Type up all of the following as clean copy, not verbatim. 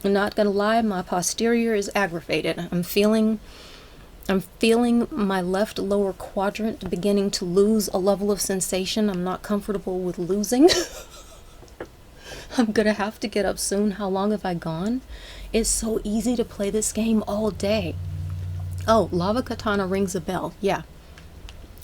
I'm not gonna lie, my posterior is aggravated. I'm feeling my left lower quadrant beginning to lose a level of sensation I'm not comfortable with losing. I'm gonna have to get up soon. How long have I gone? It's so easy to play this game all day. Oh, Lava Katana rings a bell. Yeah.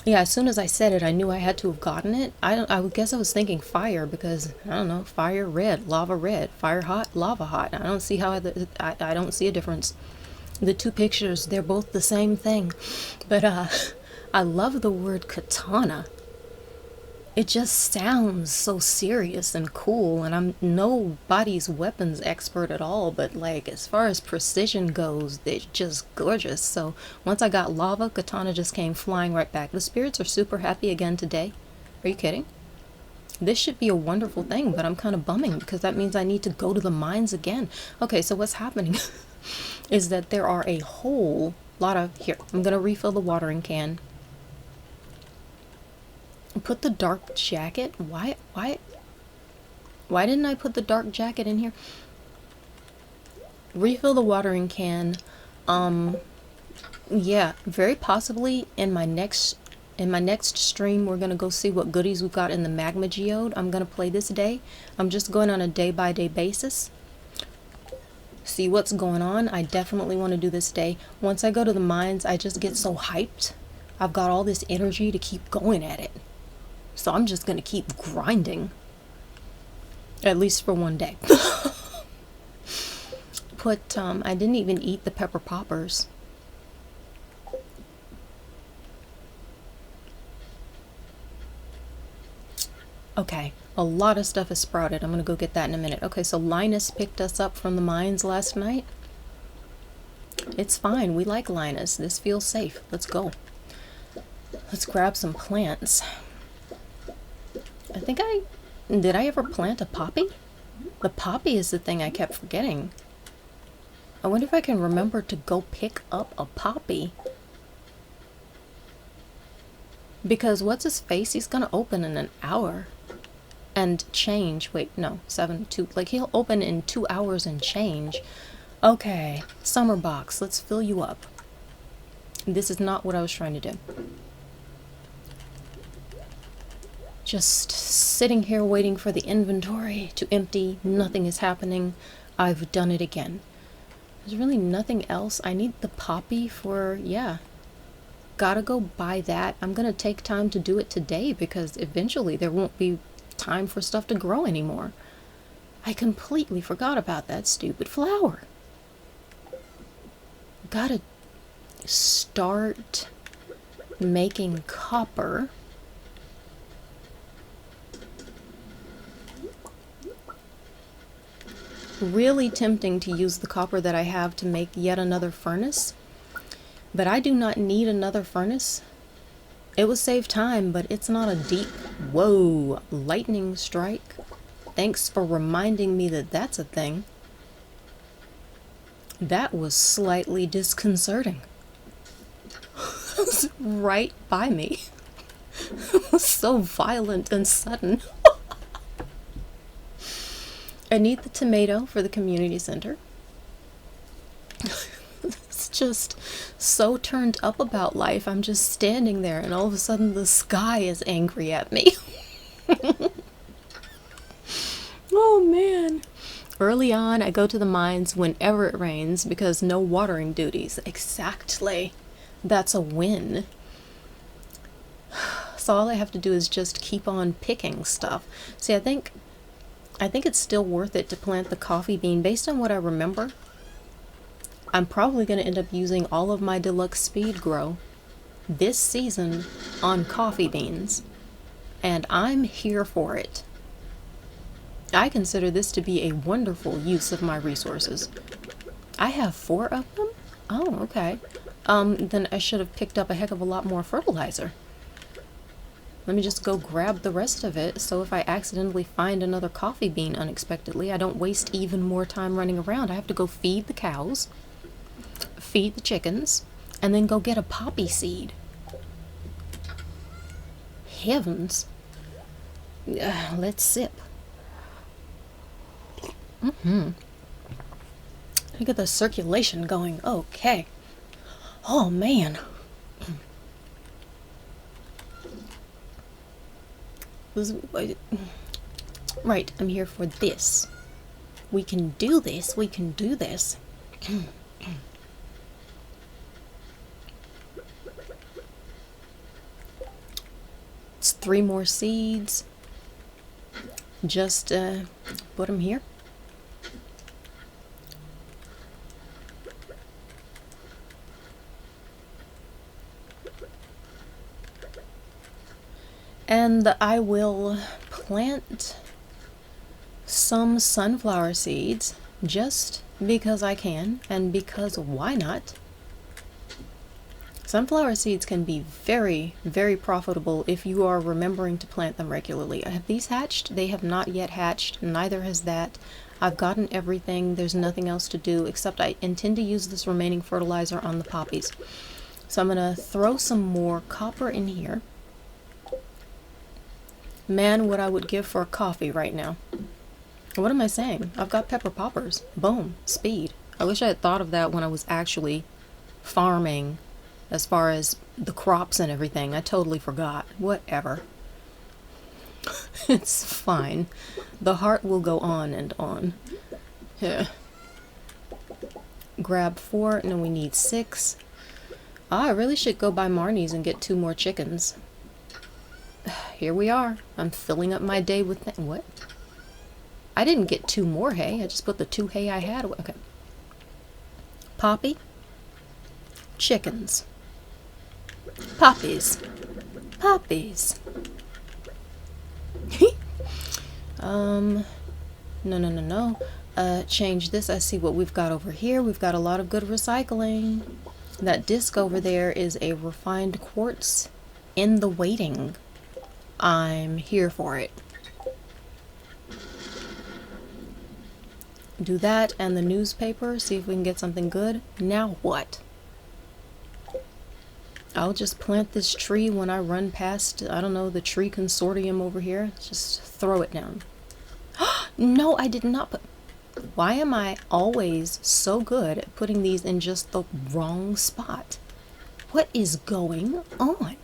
Yeah, as soon as I said it, I knew I had to have gotten it. I guess I was thinking fire because, I don't know, fire red, fire hot, lava hot. I don't see how I don't see a difference. The two pictures, they're both the same thing. But I love the word katana. It just sounds so serious and cool, and I'm nobody's weapons expert at all, but like as far as precision goes, they're just gorgeous. So once I got lava, katana just came flying right back. The spirits are super happy again today. Are you kidding? This should be a wonderful thing, but I'm kind of bumming because that means I need to go to the mines again. Okay, so what's happening is that there are a whole lot of... Here, I'm gonna refill the watering can. Put the dark jacket. Why didn't I put the dark jacket in here? Refill the watering can. Yeah, very possibly in my next stream we're gonna go see what goodies we've got in the magma geode. I'm gonna play this day. I'm just going on a day-by-day basis. See what's going on. I definitely want to do this day. Once I go to the mines, I just get so hyped. I've got all this energy to keep going at it. So I'm just gonna keep grinding. At least for one day. I didn't even eat the pepper poppers. Okay, a lot of stuff has sprouted. I'm gonna go get that in a minute. Okay, so Linus picked us up from the mines last night. It's fine, we like Linus. This feels safe. Let's go. Let's grab some plants. Did I ever plant a poppy? The poppy is the thing I kept forgetting. I wonder if I can remember to go pick up a poppy. Because what's his face? He's gonna open in an hour. And change. Wait, no. 2. Like, he'll open in 2 hours and change. Okay. Summer box. Let's fill you up. This is not what I was trying to do. Just sitting here waiting for the inventory to empty. Nothing is happening. I've done it again. There's really nothing else. I need the poppy for, yeah. Gotta go buy that. I'm gonna take time to do it today because eventually there won't be time for stuff to grow anymore. I completely forgot about that stupid flower. Gotta start making copper. Really tempting to use the copper that I have to make yet another furnace, but I do not need another furnace. It would save time, but it's not a deep... Whoa, lightning strike. Thanks for reminding me that that's a thing. That was slightly disconcerting. It was right by me. It was so violent and sudden. I need the tomato for the community center. It's just so turned up about life. I'm just standing there and all of a sudden the sky is angry at me. Oh man. Early on, I go to the mines whenever it rains because no watering duties. Exactly. That's a win. So all I have to do is just keep on picking stuff. See, I think it's still worth it to plant the coffee bean. Based on what I remember, I'm probably going to end up using all of my deluxe speed grow this season on coffee beans. And I'm here for it. I consider this to be a wonderful use of my resources. I have 4 of them? Oh, okay. Then I should have picked up a heck of a lot more fertilizer. Let me just go grab the rest of it, so if I accidentally find another coffee bean unexpectedly, I don't waste even more time running around. I have to go feed the cows, feed the chickens, and then go get a poppy seed. Heavens. Let's sip. I get the circulation going. Okay. Oh man. Right, I'm here for this. We can do this. We can do this. It's 3 more seeds. Just put them here. And I will plant some sunflower seeds just because I can, and because why not? Sunflower seeds can be very, very profitable if you are remembering to plant them regularly. Have these hatched? They have not yet hatched. Neither has that. I've gotten everything. There's nothing else to do except I intend to use this remaining fertilizer on the poppies. So I'm going to throw some more copper in here. Man, what I would give for a coffee right now. What am I saying? I've got pepper poppers. Boom. Speed. I wish I had thought of that when I was actually farming as far as the crops and everything. I totally forgot. Whatever. It's fine. The heart will go on and on. Yeah. Grab 4. No, we need 6. I really should go by Marnie's and get 2 more chickens. Here we are. I'm filling up my day with what? I didn't get 2 more hay. I just put the 2 hay I had away. Okay. Poppy. Chickens. Poppies. Poppies. No. Change this. I see what we've got over here. We've got a lot of good recycling. That disc over there is a refined quartz in the waiting. I'm here for it. Do that and the newspaper. See if we can get something good. Now what? I'll just plant this tree when I run past, I don't know, the tree consortium over here. Just throw it down. No, I did not put... Why am I always so good at putting these in just the wrong spot? What is going on?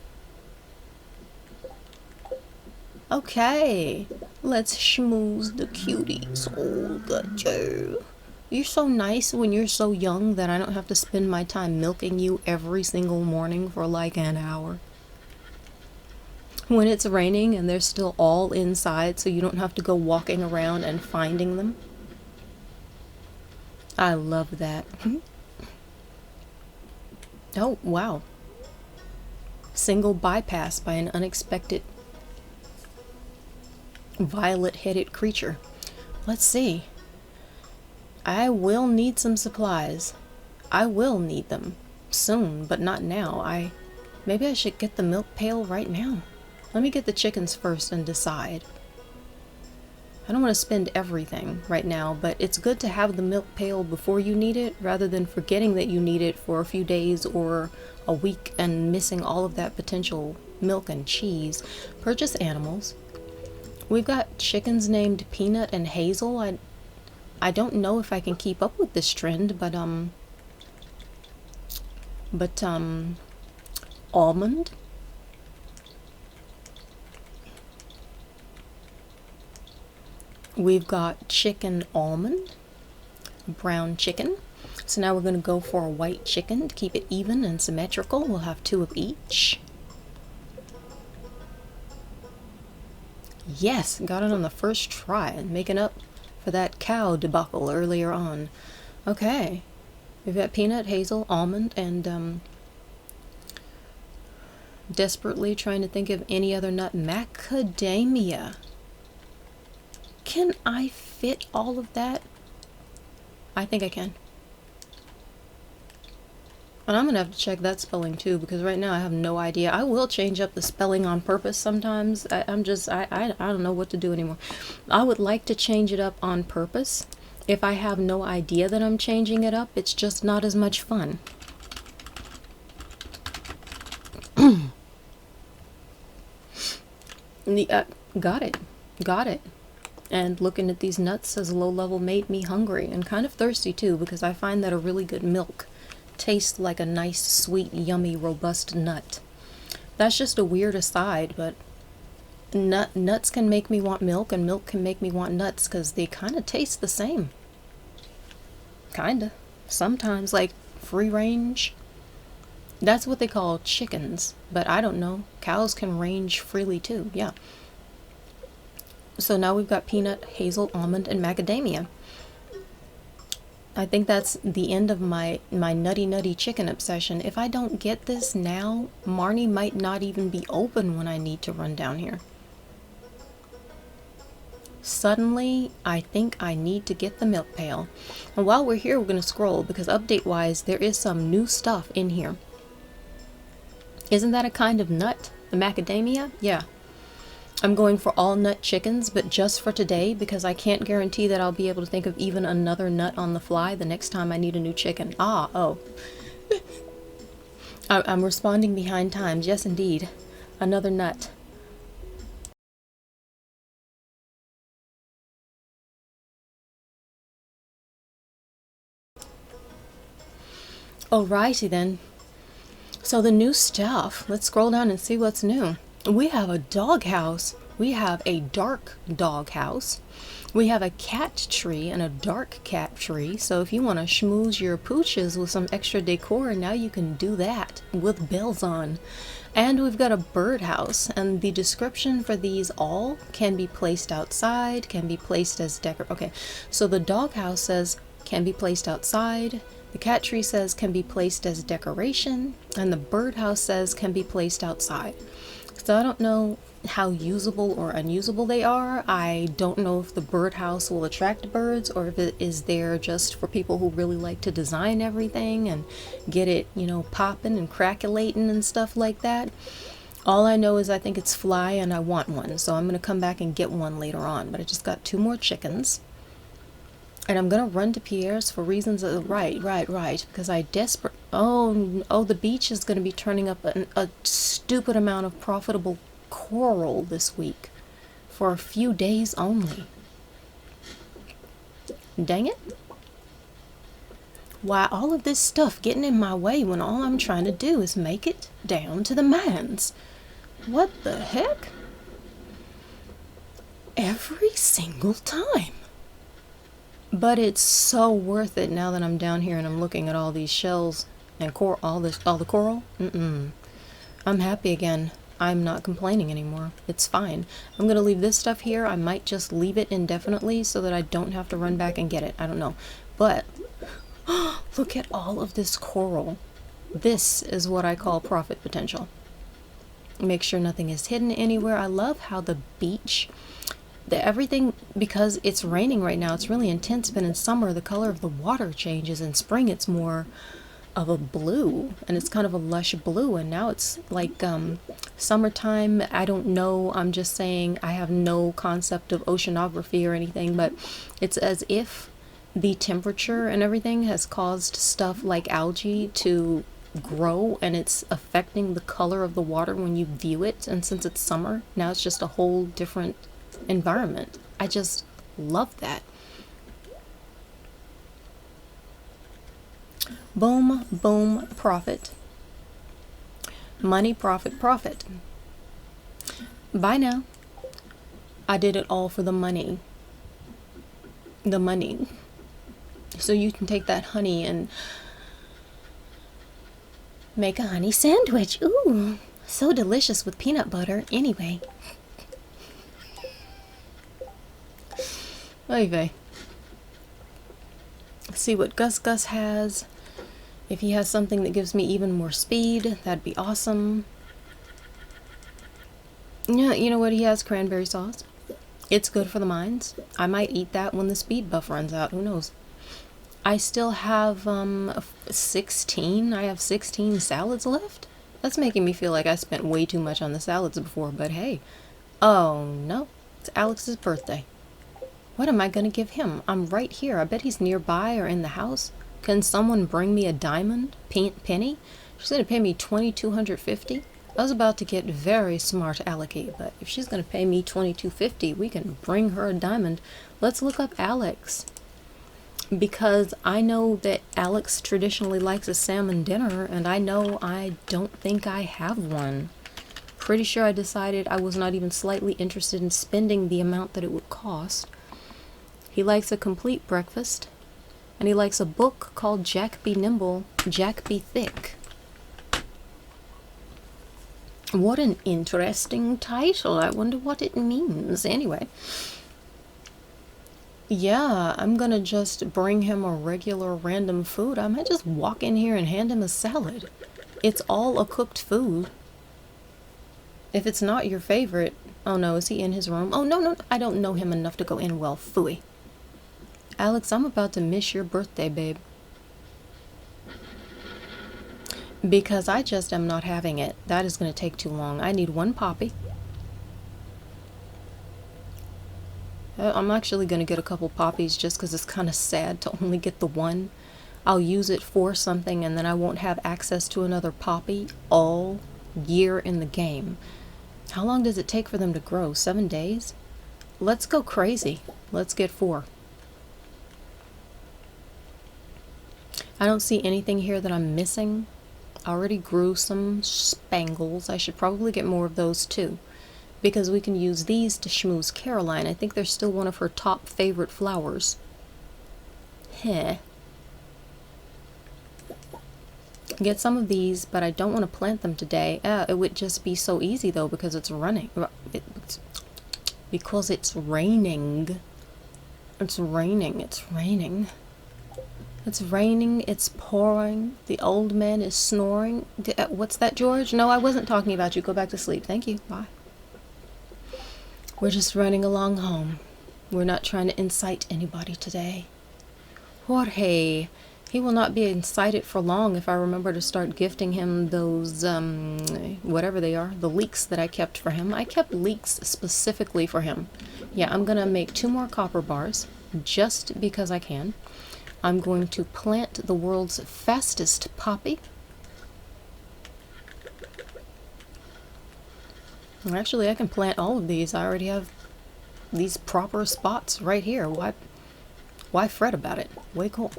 Okay, let's schmooze the cuties. Oh, good Joe. You're so nice when you're so young that I don't have to spend my time milking you every single morning for like an hour. When it's raining and they're still all inside so you don't have to go walking around and finding them. I love that. Oh, wow. Single bypass by an unexpected violet-headed creature. Let's see. I will need some supplies. I will need them soon, but not now. Maybe I should get the milk pail right now. Let me get the chickens first and decide. I don't want to spend everything right now, but it's good to have the milk pail before you need it, rather than forgetting that you need it for a few days or a week and missing all of that potential milk and cheese. Purchase animals. We've got chickens named Peanut and Hazel. I don't know if I can keep up with this trend, but Almond. We've got chicken almond, brown chicken. So now we're going to go for a white chicken to keep it even and symmetrical. We'll have 2 of each. Yes, got it on the first try, making up for that cow debacle earlier on. Okay, we've got peanut, hazel, almond, and desperately trying to think of any other nut. Macadamia. Can I fit all of that? I think I can. And I'm gonna have to check that spelling too, because right now I have no idea. I will change up the spelling on purpose sometimes. I don't know what to do anymore. I would like to change it up on purpose. If I have no idea that I'm changing it up, it's just not as much fun. Got it. And looking at these nuts as low level made me hungry and kind of thirsty too, because I find that a really good milk tastes like a nice, sweet, yummy, robust nut. That's just a weird aside, but nuts can make me want milk, and milk can make me want nuts, because they kind of taste the same. Kinda. Sometimes, like free range. That's what they call chickens, but I don't know. Cows can range freely too, yeah. So now we've got peanut, hazel, almond, and macadamia. I think that's the end of my nutty chicken obsession. If I don't get this now, Marnie might not even be open when I need to run down here. Suddenly, I think I need to get the milk pail. And while we're here, we're going to scroll, because update-wise, there is some new stuff in here. Isn't that a kind of nut? The macadamia? Yeah. I'm going for all nut chickens, but just for today, because I can't guarantee that I'll be able to think of even another nut on the fly the next time I need a new chicken. Oh. I'm responding behind times. Yes, indeed. Another nut. Alrighty then. So the new stuff. Let's scroll down and see what's new. We have a doghouse. We have a dark doghouse. We have a cat tree and a dark cat tree. So if you want to schmooze your pooches with some extra decor, now you can do that with bells on. And we've got a birdhouse, and the description for these all can be placed outside, can be placed as decor. Okay, so the doghouse says can be placed outside. The cat tree says can be placed as decoration, and the birdhouse says can be placed outside. So I don't know how usable or unusable they are. I don't know if the birdhouse will attract birds, or if it is there just for people who really like to design everything and get it, you know, popping and crackulating and stuff like that. All I know is I think it's fly and I want one, so I'm going to come back and get one later on. But I just got 2 more chickens. And I'm gonna run to Pierre's for reasons of right, because I desperate. Oh, the beach is gonna be turning up a stupid amount of profitable coral this week, for a few days only. Dang it! Why all of this stuff getting in my way when all I'm trying to do is make it down to the mines? What the heck? Every single time. But it's so worth it now that I'm down here and I'm looking at all these shells and all the coral. I'm happy again. I'm not complaining anymore. It's fine. I'm gonna leave this stuff here. I might just leave it indefinitely so that I don't have to run back and get it. I don't know. But look at all of this coral. This is what I call profit potential. Make sure nothing is hidden anywhere. I love how the beach, everything, because it's raining right now, it's really intense, but in summer the color of the water changes. In spring it's more of a blue, and it's kind of a lush blue, and now it's like summertime. I don't know, I'm just saying, I have no concept of oceanography or anything, but it's as if the temperature and everything has caused stuff like algae to grow, and it's affecting the color of the water when you view it. And since it's summer, now it's just a whole different environment. I just love that. Boom, boom, profit. Money, profit, profit. Bye now. I did it all for the money. The money. So you can take that honey and make a honey sandwich. Ooh, so delicious with peanut butter. Anyway. Oy see what Gus has. If he has something that gives me even more speed, that'd be awesome. Yeah, you know what? He has cranberry sauce. It's good for the mines. I might eat that when the speed buff runs out. Who knows? I still have 16. I have 16 salads left. That's making me feel like I spent way too much on the salads before, but hey. Oh no, it's Alex's birthday. What am I gonna give him? I'm right here. I bet he's nearby or in the house. Can someone bring me a diamond penny? She's gonna pay me $2,250. I was about to get very smart alecky, but if she's gonna pay me $22.50, we can bring her a diamond. Let's look up Alex. Because I know that Alex traditionally likes a salmon dinner, and I know I don't think I have one. Pretty sure I decided I was not even slightly interested in spending the amount that it would cost. He likes a complete breakfast, and he likes a book called Jack Be Nimble, Jack Be Thick. What an interesting title. I wonder what it means. Anyway. Yeah, I'm gonna just bring him a regular random food. I might just walk in here and hand him a salad. It's all a cooked food. If it's not your favorite... Oh no, is he in his room? Oh no, I don't know him enough to go in. Well, phooey. Alex, I'm about to miss your birthday, babe. Because I just am not having it. That is gonna take too long. I need one poppy. I'm actually going to get a couple poppies just because it's kind of sad to only get the one. I'll use it for something and then I won't have access to another poppy all year in the game. How long does it take for them to grow? 7 days? Let's go crazy. Let's get 4. I don't see anything here that I'm missing. I already grew some spangles. I should probably get more of those too, because we can use these to schmooze Caroline. I think they're still one of her top favorite flowers. Heh. Get some of these, but I don't want to plant them today. It would just be so easy though, because it's running. Because it's raining. It's raining. It's raining. It's raining. It's pouring. The old man is snoring. What's that, George? No, I wasn't talking about you. Go back to sleep. Thank you. Bye. We're just running along home. We're not trying to incite anybody today. Jorge, he will not be incited for long if I remember to start gifting him those, whatever they are, the leeks that I kept for him. I kept leeks specifically for him. Yeah, I'm gonna make 2 more copper bars, just because I can. I'm going to plant the world's fastest poppy. Actually, I can plant all of these. I already have these proper spots right here. Why fret about it? Way cool.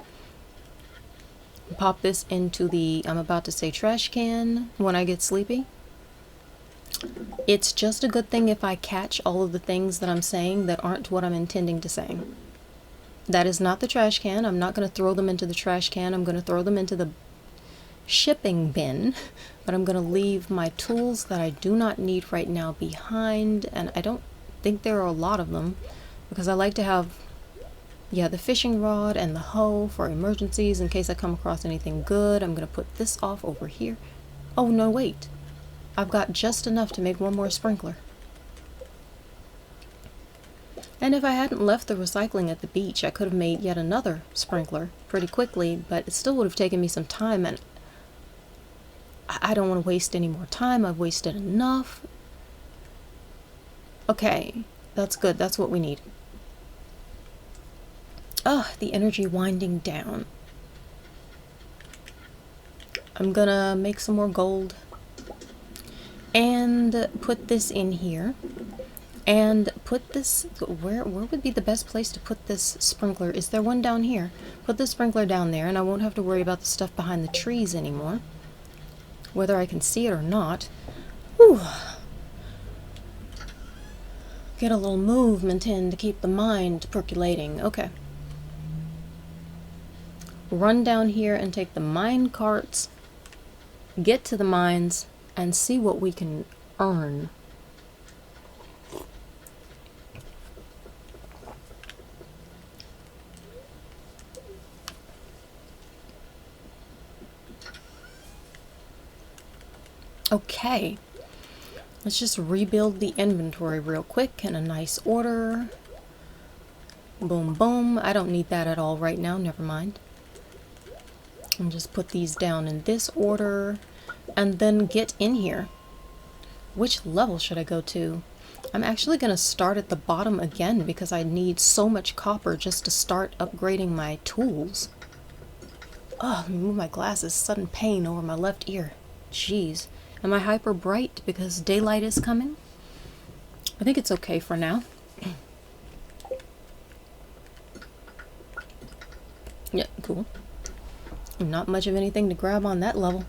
Pop this into the, I'm about to say, trash can when I get sleepy. It's just a good thing if I catch all of the things that I'm saying that aren't what I'm intending to say. That is not the trash can. I'm not going to throw them into the trash can. I'm going to throw them into the shipping bin, but I'm going to leave my tools that I do not need right now behind, and I don't think there are a lot of them because I like to have, yeah, the fishing rod and the hoe for emergencies in case I come across anything good. I'm going to put this off over here. Oh no, wait, I've got just enough to make 1 more sprinkler. And if I hadn't left the recycling at the beach, I could have made yet another sprinkler pretty quickly, but it still would have taken me some time, and I don't want to waste any more time. I've wasted enough. Okay, that's good. That's what we need. Oh, the energy winding down. I'm gonna make some more gold and put this in here. And put this, where would be the best place to put this sprinkler? Is there one down here? Put the sprinkler down there and I won't have to worry about the stuff behind the trees anymore, whether I can see it or not. Whew. Get a little movement in to keep the mind percolating. Okay. Run down here and take the mine carts, get to the mines, and see what we can earn. Okay, let's just rebuild the inventory real quick in a nice order. Boom, boom. I don't need that at all right now. Never mind. And just put these down in this order and then get in here. Which level should I go to? I'm actually going to start at the bottom again because I need so much copper just to start upgrading my tools. Oh, let me move my glasses. Sudden pain over my left ear. Jeez. Am I hyper bright because daylight is coming? I think it's okay for now. Yeah, cool. Not much of anything to grab on that level.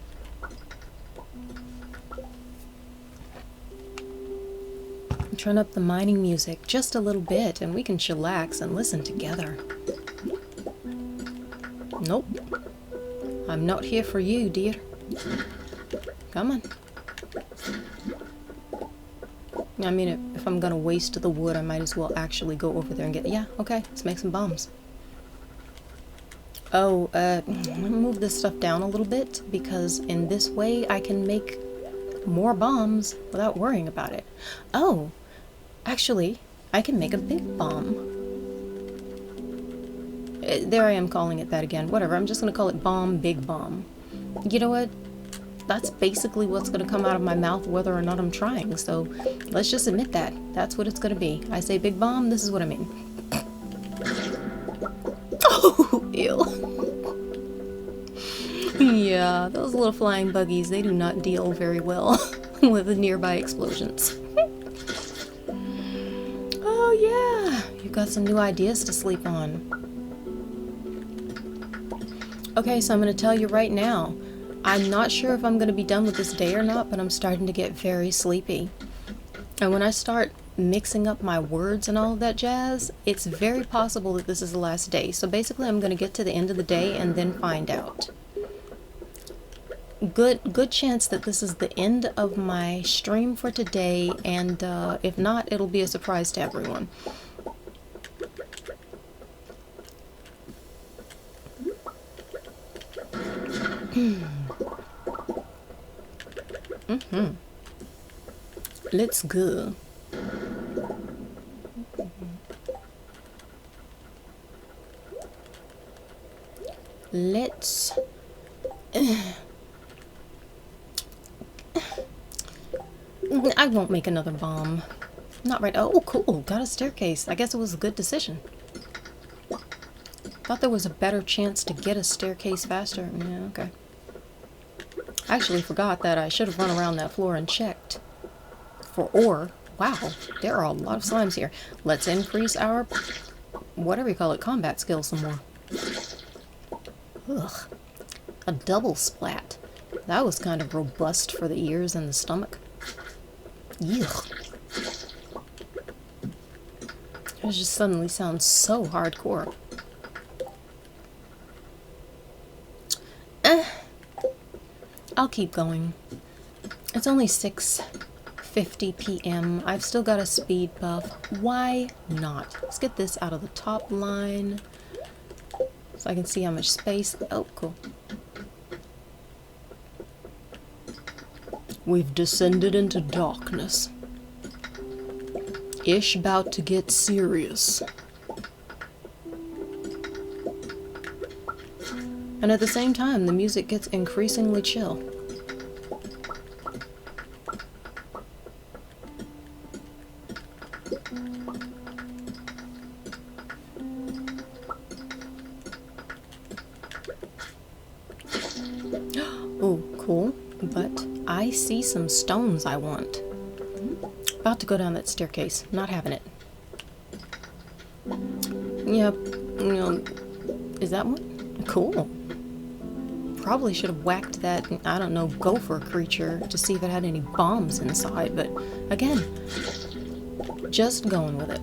Turn up the mining music just a little bit and we can chillax and listen together. Nope. I'm not here for you, dear. Come on. I mean, if I'm gonna waste the wood, I might as well actually go over there and get... Yeah, okay, let's make some bombs. Oh, I'm gonna move this stuff down a little bit, because in this way I can make more bombs without worrying about it. Oh, actually, I can make a big bomb. There I am calling it that again. Whatever, I'm just gonna call it bomb, big bomb. You know what? That's basically what's gonna come out of my mouth whether or not I'm trying, so let's just admit that. That's what it's gonna be. I say big bomb, this is what I mean. Oh, ew. Yeah, those little flying buggies, they do not deal very well with the nearby explosions. Oh yeah, you've got some new ideas to sleep on. Okay, so I'm going to tell you right now, I'm not sure if I'm going to be done with this day or not, but I'm starting to get very sleepy. And when I start mixing up my words and all of that jazz, it's very possible that this is the last day. So basically I'm going to get to the end of the day and then find out. Good chance that this is the end of my stream for today, and if not, it'll be a surprise to everyone. Let's go. Let's... I won't make another bomb. Not right. Oh, cool. Got a staircase. I guess it was a good decision. Thought there was a better chance to get a staircase faster. Yeah, okay. I actually forgot that I should have run around that floor and checked for ore. Wow, there are a lot of slimes here. Let's increase our, whatever you call it, combat skill some more. Ugh. A double splat. That was kind of robust for the ears and the stomach. Yuck. It just suddenly sounds so hardcore. I'll keep going. It's only 6:50 p.m. I've still got a speed buff. Why not? Let's get this out of the top line so I can see how much space. Oh, cool. We've descended into darkness. Ish about to get serious. And at the same time, the music gets increasingly chill. Oh, cool. But I see some stones I want. About to go down that staircase. Not having it. Yep. You know, is that one? Cool. Probably should have whacked that, I don't know, gopher creature to see if it had any bombs inside, but again, just going with it.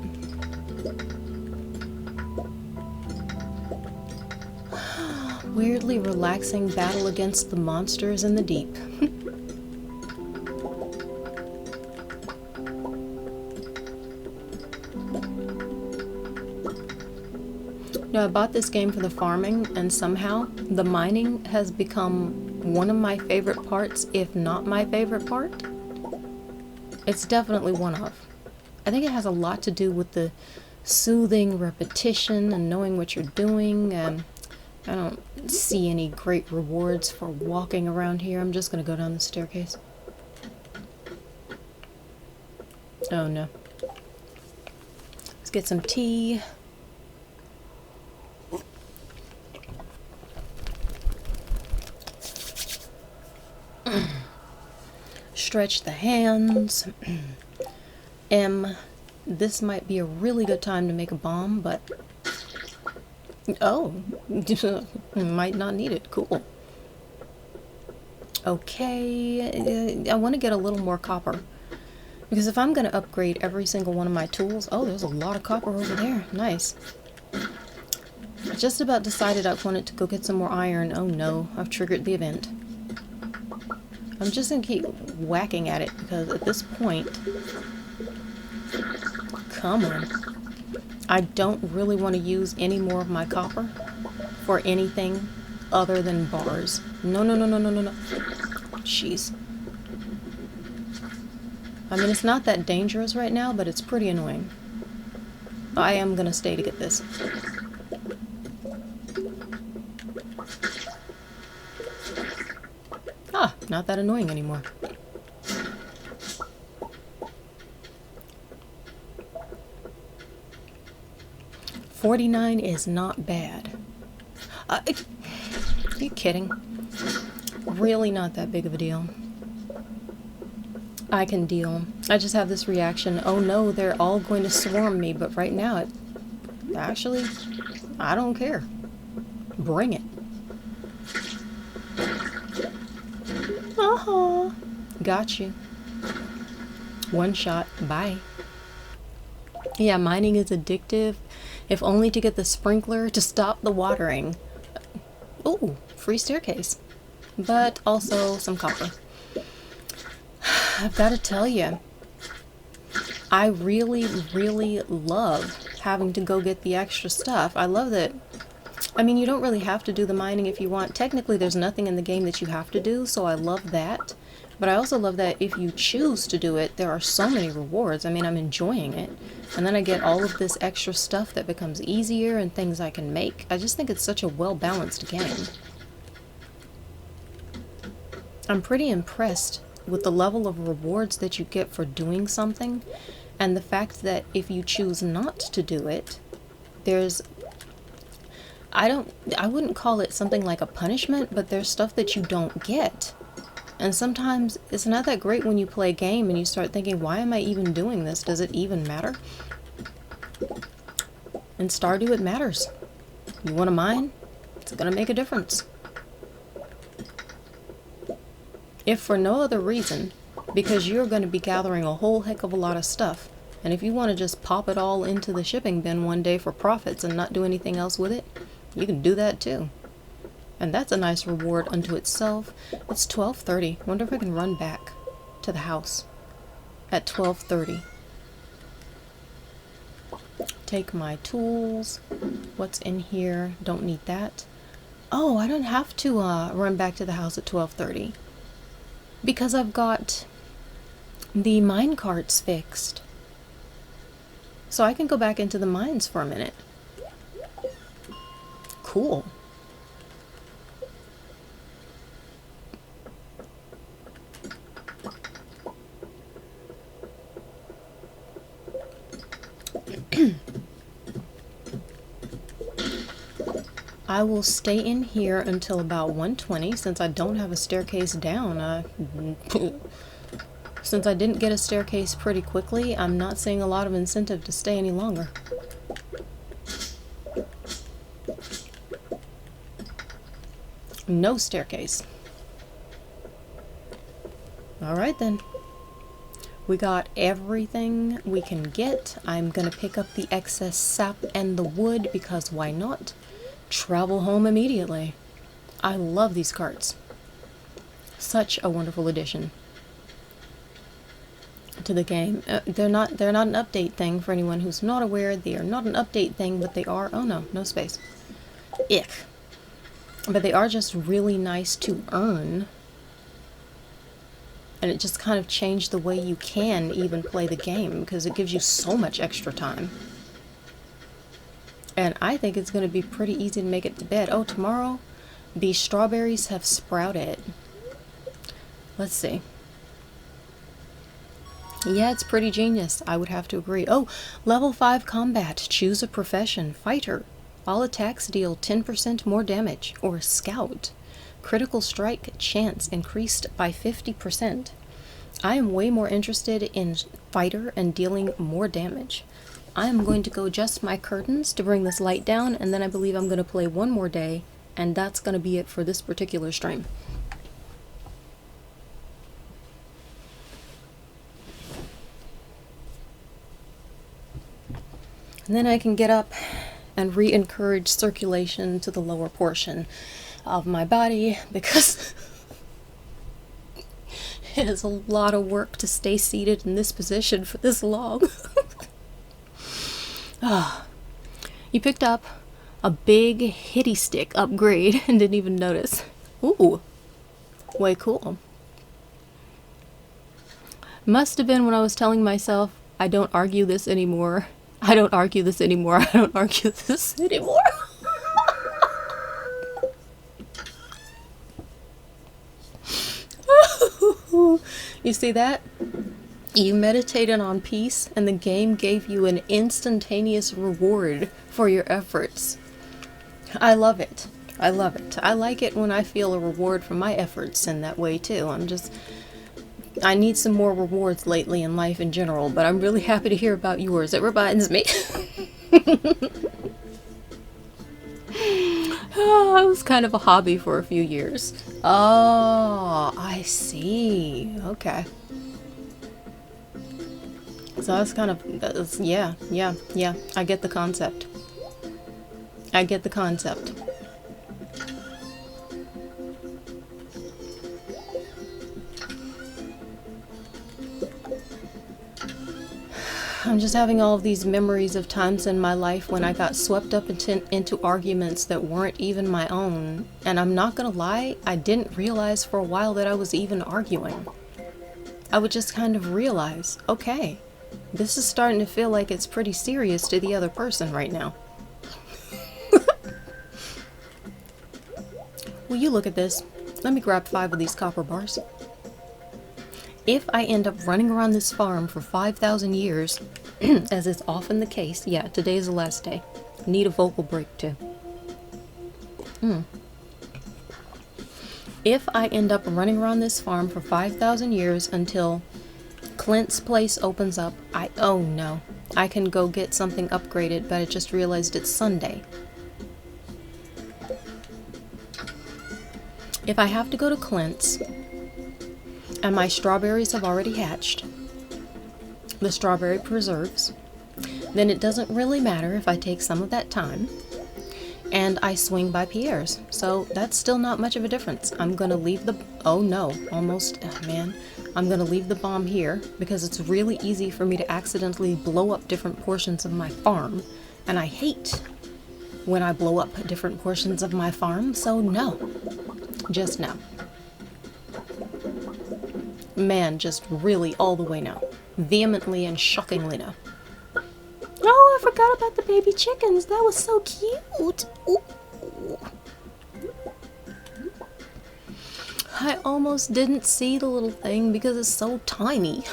Weirdly relaxing battle against the monsters in the deep. No, I bought this game for the farming, and somehow the mining has become one of my favorite parts, if not my favorite part. It's definitely one of. I think it has a lot to do with the soothing repetition and knowing what you're doing. I don't see any great rewards for walking around here. I'm just gonna go down the staircase. Oh no. Let's get some tea. stretch the hands. This might be a really good time to make a bomb, but oh, might not need it. Cool. Okay, I want to get a little more copper, because if I'm going to upgrade every single one of my tools... Oh, there's a lot of copper over there. Nice. I just about decided I wanted to go get some more iron. Oh no, I've triggered the event. I'm just going to keep whacking at it, because at this point... Come on. I don't really want to use any more of my copper for anything other than bars. No, no, no, no, no, no, no. Jeez. I mean, it's not that dangerous right now, but it's pretty annoying. I am gonna stay to get this. Ah, not that annoying anymore. $49 is not bad. Are you kidding? Really not that big of a deal. I can deal. I just have this reaction, oh no, they're all going to swarm me, but right now, actually, I don't care. Bring it. Uh-huh. Got you. One shot. Bye. Yeah, mining is addictive, if only to get the sprinkler to stop the watering. Ooh, free staircase. But also some copper. I've got to tell you, I really, really love having to go get the extra stuff. I love that. I mean, you don't really have to do the mining if you want. Technically, there's nothing in the game that you have to do, so I love that. But I also love that if you choose to do it, there are so many rewards. I mean, I'm enjoying it. And then I get all of this extra stuff that becomes easier and things I can make. I just think it's such a well-balanced game. I'm pretty impressed with the level of rewards that you get for doing something, and the fact that if you choose not to do it, there's... I wouldn't call it something like a punishment, but there's stuff that you don't get. And sometimes it's not that great when you play a game and you start thinking, why am I even doing this? Does it even matter? In Stardew, it matters. You want to mine? It's gonna make a difference. If for no other reason, because you're going to be gathering a whole heck of a lot of stuff, and if you want to just pop it all into the shipping bin one day for profits and not do anything else with it, you can do that too. And that's a nice reward unto itself. It's 12:30. Wonder if I can run back to the house at 12:30. Take my tools. What's in here? Don't need that. Oh, I don't have to run back to the house at 12:30. Because I've got the mine carts fixed. So I can go back into the mines for a minute. Cool. I will stay in here until about 1:20 since I don't have a staircase down. Since I didn't get a staircase pretty quickly, I'm not seeing a lot of incentive to stay any longer. No staircase. Alright then. We got everything we can get. I'm gonna pick up the excess sap and the wood because why not? Travel home immediately. I love these carts. Such a wonderful addition to the game. They're not an update thing for anyone who's not aware. They are not an update thing, but they are... Oh no, no space. Ick. But they are just really nice to earn. And it just kind of changed the way you can even play the game because it gives you so much extra time. And I think it's going to be pretty easy to make it to bed. Oh, tomorrow the strawberries have sprouted. Let's see. Yeah, it's pretty genius. I would have to agree. Oh, level 5 combat. Choose a profession. Fighter. All attacks deal 10% more damage. Or scout. Critical strike chance increased by 50%. I am way more interested in fighter and dealing more damage. I am going to go adjust my curtains to bring this light down, and then I believe I'm going to play one more day, and that's going to be it for this particular stream. And then I can get up and re-encourage circulation to the lower portion of my body, because it is a lot of work to stay seated in this position for this long. You picked up a big hitty stick upgrade and didn't even notice. Ooh, way cool. Must have been when I was telling myself, I don't argue this anymore. I don't argue this anymore. I don't argue this anymore. You see that? You meditated on peace, and the game gave you an instantaneous reward for your efforts. I love it. I love it. I like it when I feel a reward for my efforts in that way too. I need some more rewards lately in life in general, but I'm really happy to hear about yours. It reminds me. Oh, it was kind of a hobby for a few years. Oh, I see. Okay. So that's yeah. I get the concept. I get the concept. I'm just having all of these memories of times in my life when I got swept up into arguments that weren't even my own. And I'm not gonna lie, I didn't realize for a while that I was even arguing. I would just kind of realize, okay, this is starting to feel like it's pretty serious to the other person right now. Will you look at this? Let me grab 5 of these copper bars. If I end up running around this farm for 5,000 years, as is often the case, yeah, today is the last day. Need a vocal break too. If I end up running around this farm for 5,000 years until Clint's place opens up, oh no, I can go get something upgraded, but I just realized it's Sunday. If I have to go to Clint's, and my strawberries have already hatched, the strawberry preserves, then it doesn't really matter if I take some of that time and I swing by Pierre's. So that's still not much of a difference. I'm gonna leave the, oh no, almost, oh man. I'm gonna leave the bomb here because it's really easy for me to accidentally blow up different portions of my farm, and I hate when I blow up different portions of my farm, so no. Just no. Man, just really all the way no. Vehemently and shockingly no. Oh, I forgot about the baby chickens. That was so cute. Ooh. I almost didn't see the little thing because it's so tiny.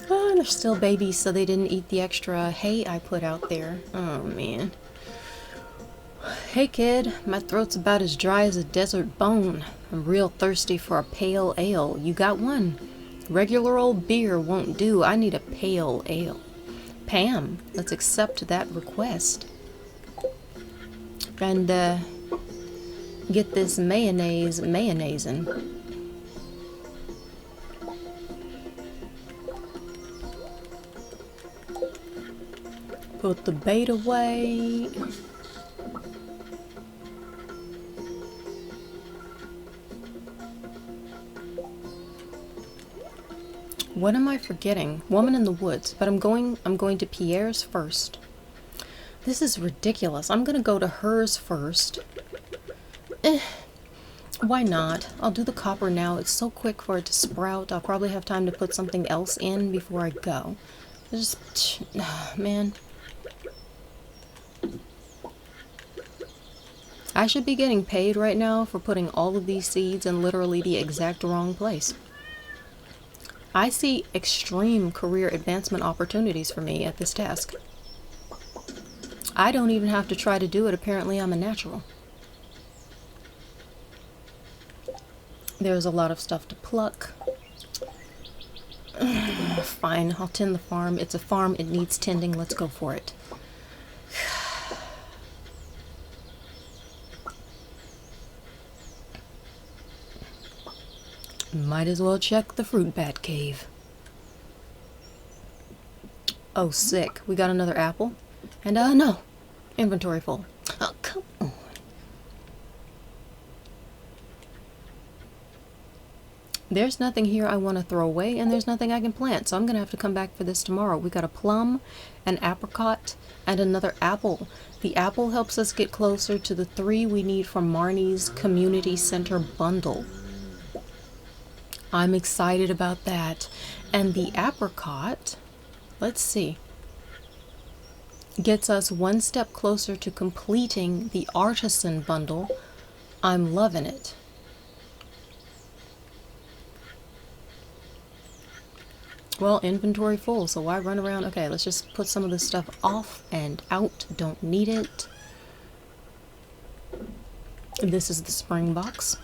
Oh, and they're still babies, so they didn't eat the extra hay I put out there. Oh, man. Hey, kid. My throat's about as dry as a desert bone. I'm real thirsty for a pale ale. You got one? Regular old beer won't do. I need a pale ale. Pam, let's accept that request. And, get this mayonnaising. Put the bait away. What am I forgetting? Woman in the Woods. But I'm going to Pierre's first. This is ridiculous. I'm gonna go to hers first. Why not? I'll do the copper now. It's so quick for it to sprout. I'll probably have time to put something else in before I go. Just, man. I should be getting paid right now for putting all of these seeds in literally the exact wrong place. I see extreme career advancement opportunities for me at this task. I don't even have to try to do it. Apparently I'm a natural. There's a lot of stuff to pluck. Fine, I'll tend the farm. It's a farm, it needs tending. Let's go for it. Might as well check the fruit bat cave. Oh, sick. We got another apple. And, no. Inventory full. Oh, come on. There's nothing here I want to throw away, and there's nothing I can plant, so I'm going to have to come back for this tomorrow. We got a plum, an apricot, and another apple. The apple helps us get closer to the 3 we need from Marnie's Community Center bundle. I'm excited about that. And the apricot, let's see, gets us 1 step closer to completing the artisan bundle. I'm loving it. Well, inventory full, so why run around? Okay, let's just put some of this stuff off and out. Don't need it. This is the spring box.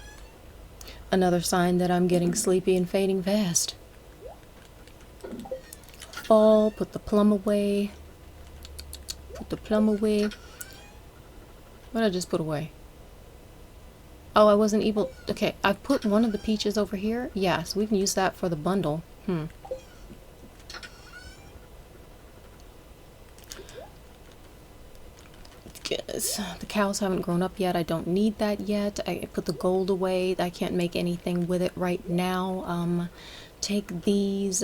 Another sign that I'm getting sleepy and fading fast. Fall, put the plum away. Put the plum away. What did I just put away? Oh, I wasn't able... Okay, I put one of the peaches over here. Yeah, so we can use that for the bundle. The cows haven't grown up yet. I don't need that yet. I put the gold away. I can't make anything with it right now. Take these.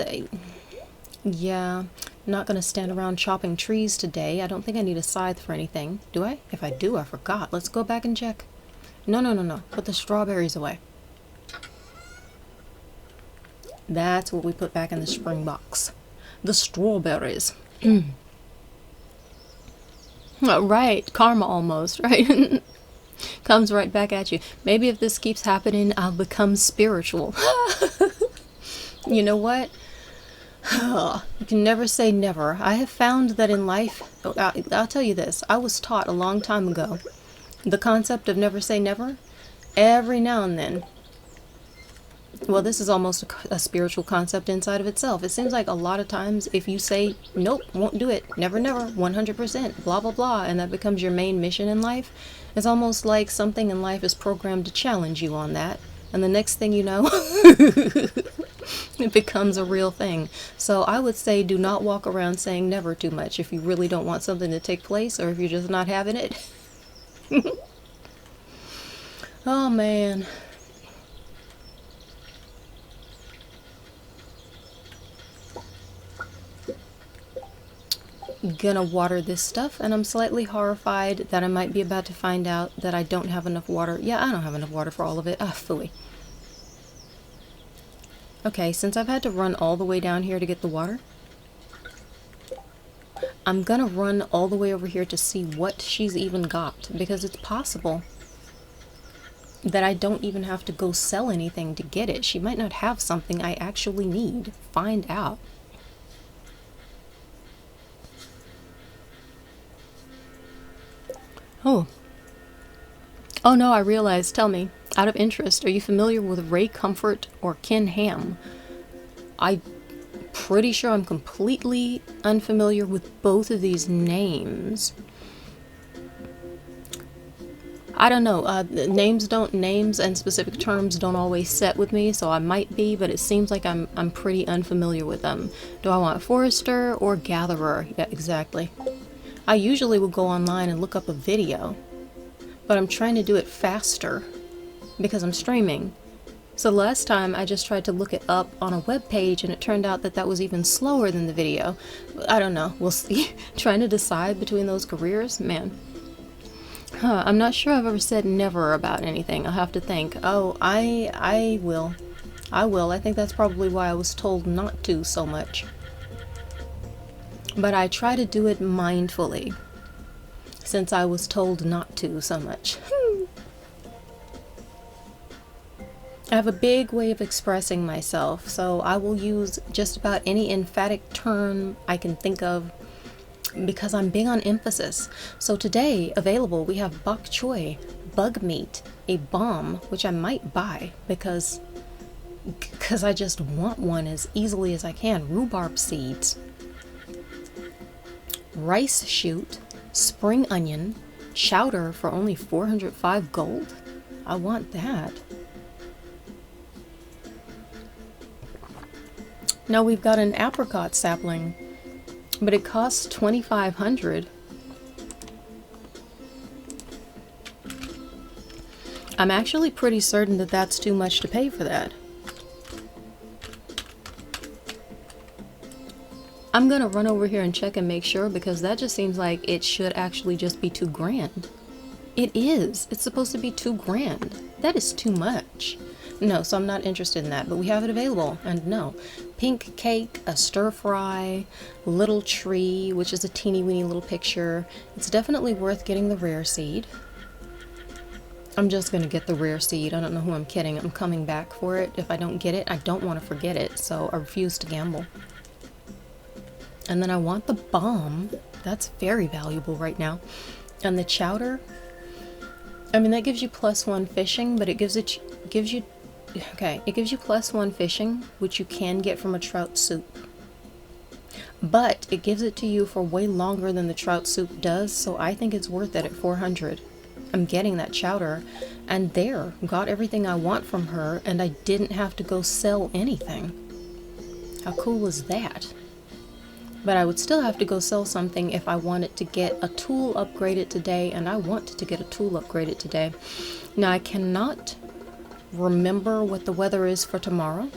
Yeah, not gonna stand around chopping trees today. I don't think I need a scythe for anything. Do I? If I do, I forgot. Let's go back and check. No. Put the strawberries away. That's what we put back in the spring box. The strawberries. Right, karma almost, right? Comes right back at you. Maybe if this keeps happening, I'll become spiritual. You know what? You can never say never. I have found that in life, I'll tell you this, I was taught a long time ago the concept of never say never. Every now and then, well, this is almost a spiritual concept inside of itself. It seems like a lot of times if you say, nope, won't do it, never, 100%, blah, blah, blah, and that becomes your main mission in life, it's almost like something in life is programmed to challenge you on that. And the next thing you know, it becomes a real thing. So I would say do not walk around saying never too much if you really don't want something to take place, or if you're just not having it. Oh, man. Gonna water this stuff, and I'm slightly horrified that I might be about to find out that I don't have enough water. Yeah, I don't have enough water for all of it. Ah, phooey. Okay, since I've had to run all the way down here to get the water, I'm gonna run all the way over here to see what she's even got, because it's possible that I don't even have to go sell anything to get it. She might not have something I actually need. Find out. Oh no, I realized. Tell me, out of interest, are you familiar with Ray Comfort or Ken Ham? I'm pretty sure I'm completely unfamiliar with both of these names. I don't know, names and specific terms don't always set with me, so I might be, but it seems like I'm pretty unfamiliar with them. Do I want forester or gatherer? Yeah, exactly. I usually will go online and look up a video, but I'm trying to do it faster because I'm streaming. So last time I just tried to look it up on a web page, and it turned out that that was even slower than the video. I don't know, we'll see. Trying to decide between those careers, man. I'm not sure I've ever said never about anything. I'll have to think. Oh, I will. I think that's probably why I was told not to so much. But I try to do it mindfully, since I was told not to so much. I have a big way of expressing myself, so I will use just about any emphatic term I can think of, because I'm big on emphasis. So today, available, we have bok choy, bug meat, a bomb, which I might buy because I just want one as easily as I can. Rhubarb seeds, rice shoot, spring onion, chowder for only 405 gold. I want that. Now we've got an apricot sapling, but it costs 2,500. I'm actually pretty certain that that's too much to pay for that. I'm gonna run over here and check and make sure, because that just seems like it should actually just be 2 grand. It is. It's supposed to be 2 grand. That is too much. No, so I'm not interested in that, but we have it available. And no, pink cake, a stir fry, little tree, which is a teeny weeny little picture. It's definitely worth getting the rare seed. I'm just gonna get the rare seed. I don't know who I'm kidding. I'm coming back for it. If I don't get it, I don't want to forget it, so I refuse to gamble. And then I want the bomb. That's very valuable right now. And the chowder, I mean, that gives you +1 fishing, but it gives you +1 fishing, which you can get from a trout soup. But it gives it to you for way longer than the trout soup does, so I think it's worth it at 400. I'm getting that chowder, and there, got everything I want from her, and I didn't have to go sell anything. How cool is that? But I would still have to go sell something if I wanted to get a tool upgraded today, and I want to get a tool upgraded today. Now, I cannot remember what the weather is for tomorrow.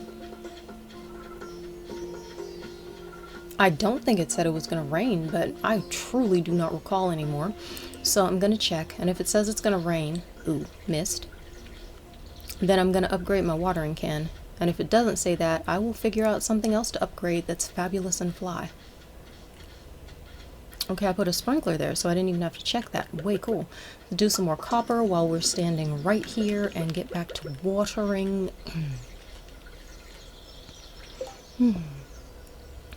I don't think it said it was going to rain, but I truly do not recall anymore. So I'm going to check, and if it says it's going to rain, ooh, missed, then I'm going to upgrade my watering can. And if it doesn't say that, I will figure out something else to upgrade that's fabulous and fly. Okay, I put a sprinkler there, so I didn't even have to check that. Way cool. Do some more copper while we're standing right here and get back to watering.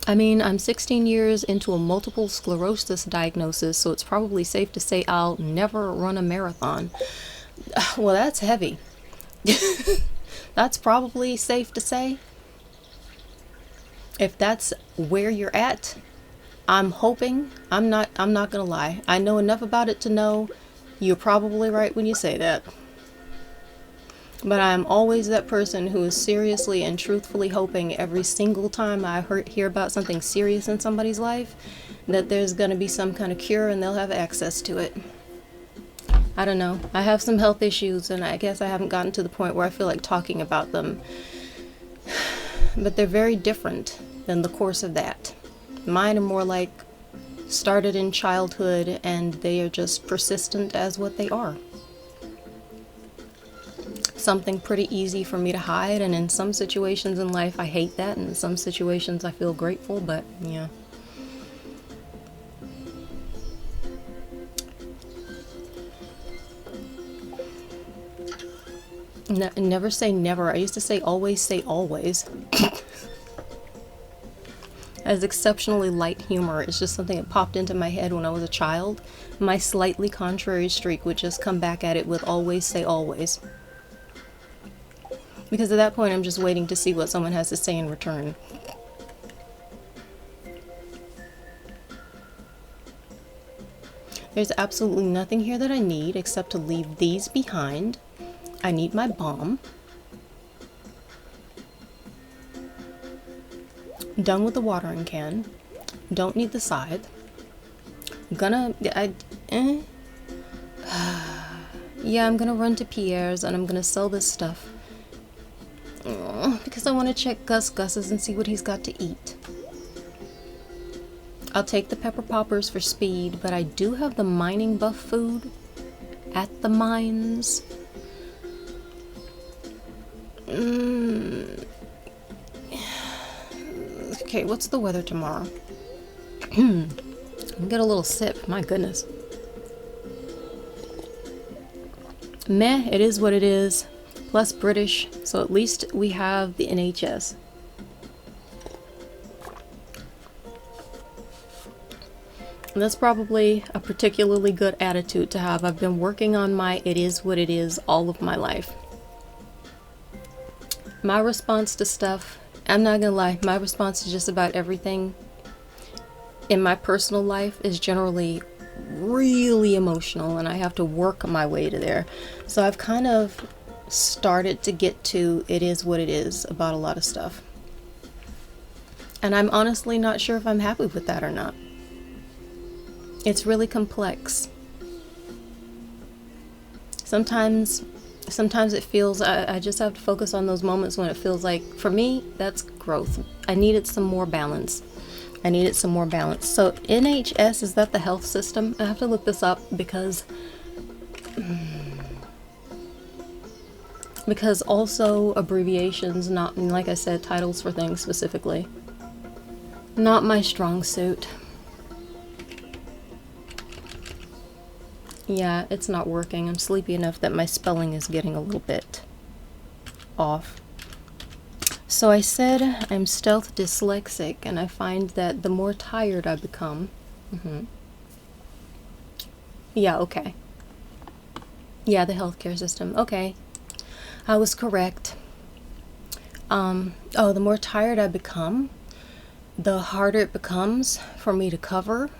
I mean, I'm 16 years into a multiple sclerosis diagnosis, so it's probably safe to say I'll never run a marathon. Well, that's heavy. That's probably safe to say. If that's where you're at, I'm hoping, I'm not gonna lie. I know enough about it to know you're probably right when you say that. But I'm always that person who is seriously and truthfully hoping every single time I hear about something serious in somebody's life that there's gonna be some kind of cure and they'll have access to it. I don't know. I have some health issues, and I guess I haven't gotten to the point where I feel like talking about them. But they're very different than the course of that. Mine are more like started in childhood, and they are just persistent as what they are. Something pretty easy for me to hide, and in some situations in life I hate that, and in some situations I feel grateful, but yeah. Never say never. I used to say always. As exceptionally light humor. It's just something that popped into my head when I was a child. My slightly contrary streak would just come back at it with always say always. Because at that point I'm just waiting to see what someone has to say in return. There's absolutely nothing here that I need except to leave these behind. I need my bomb. Done with the watering can. Don't need the scythe. Yeah, I'm gonna run to Pierre's and I'm gonna sell this stuff. Because I want to check Gus's and see what he's got to eat. I'll take the pepper poppers for speed, but I do have the mining buff food at the mines. Okay, what's the weather tomorrow? Get a little sip, my goodness. Meh, it is what it is. Plus British, so at least we have the NHS. That's probably a particularly good attitude to have. I've been working on my it is what it is all of my life. My response to stuff, I'm not gonna lie, my response to just about everything in my personal life is generally really emotional, and I have to work my way to there. So I've kind of started to get to it is what it is about a lot of stuff. And I'm honestly not sure if I'm happy with that or not. It's really complex. Sometimes it feels, I just have to focus on those moments when it feels like, for me, that's growth. I needed some more balance. So NHS, is that the health system? I have to look this up because also abbreviations, not, like I said, titles for things specifically, not my strong suit. Yeah, it's not working. I'm sleepy enough that my spelling is getting a little bit off. So I said I'm stealth dyslexic, and I find that the more tired I become... Yeah, okay. Yeah, the healthcare system. Okay. I was correct. The more tired I become, the harder it becomes for me to cover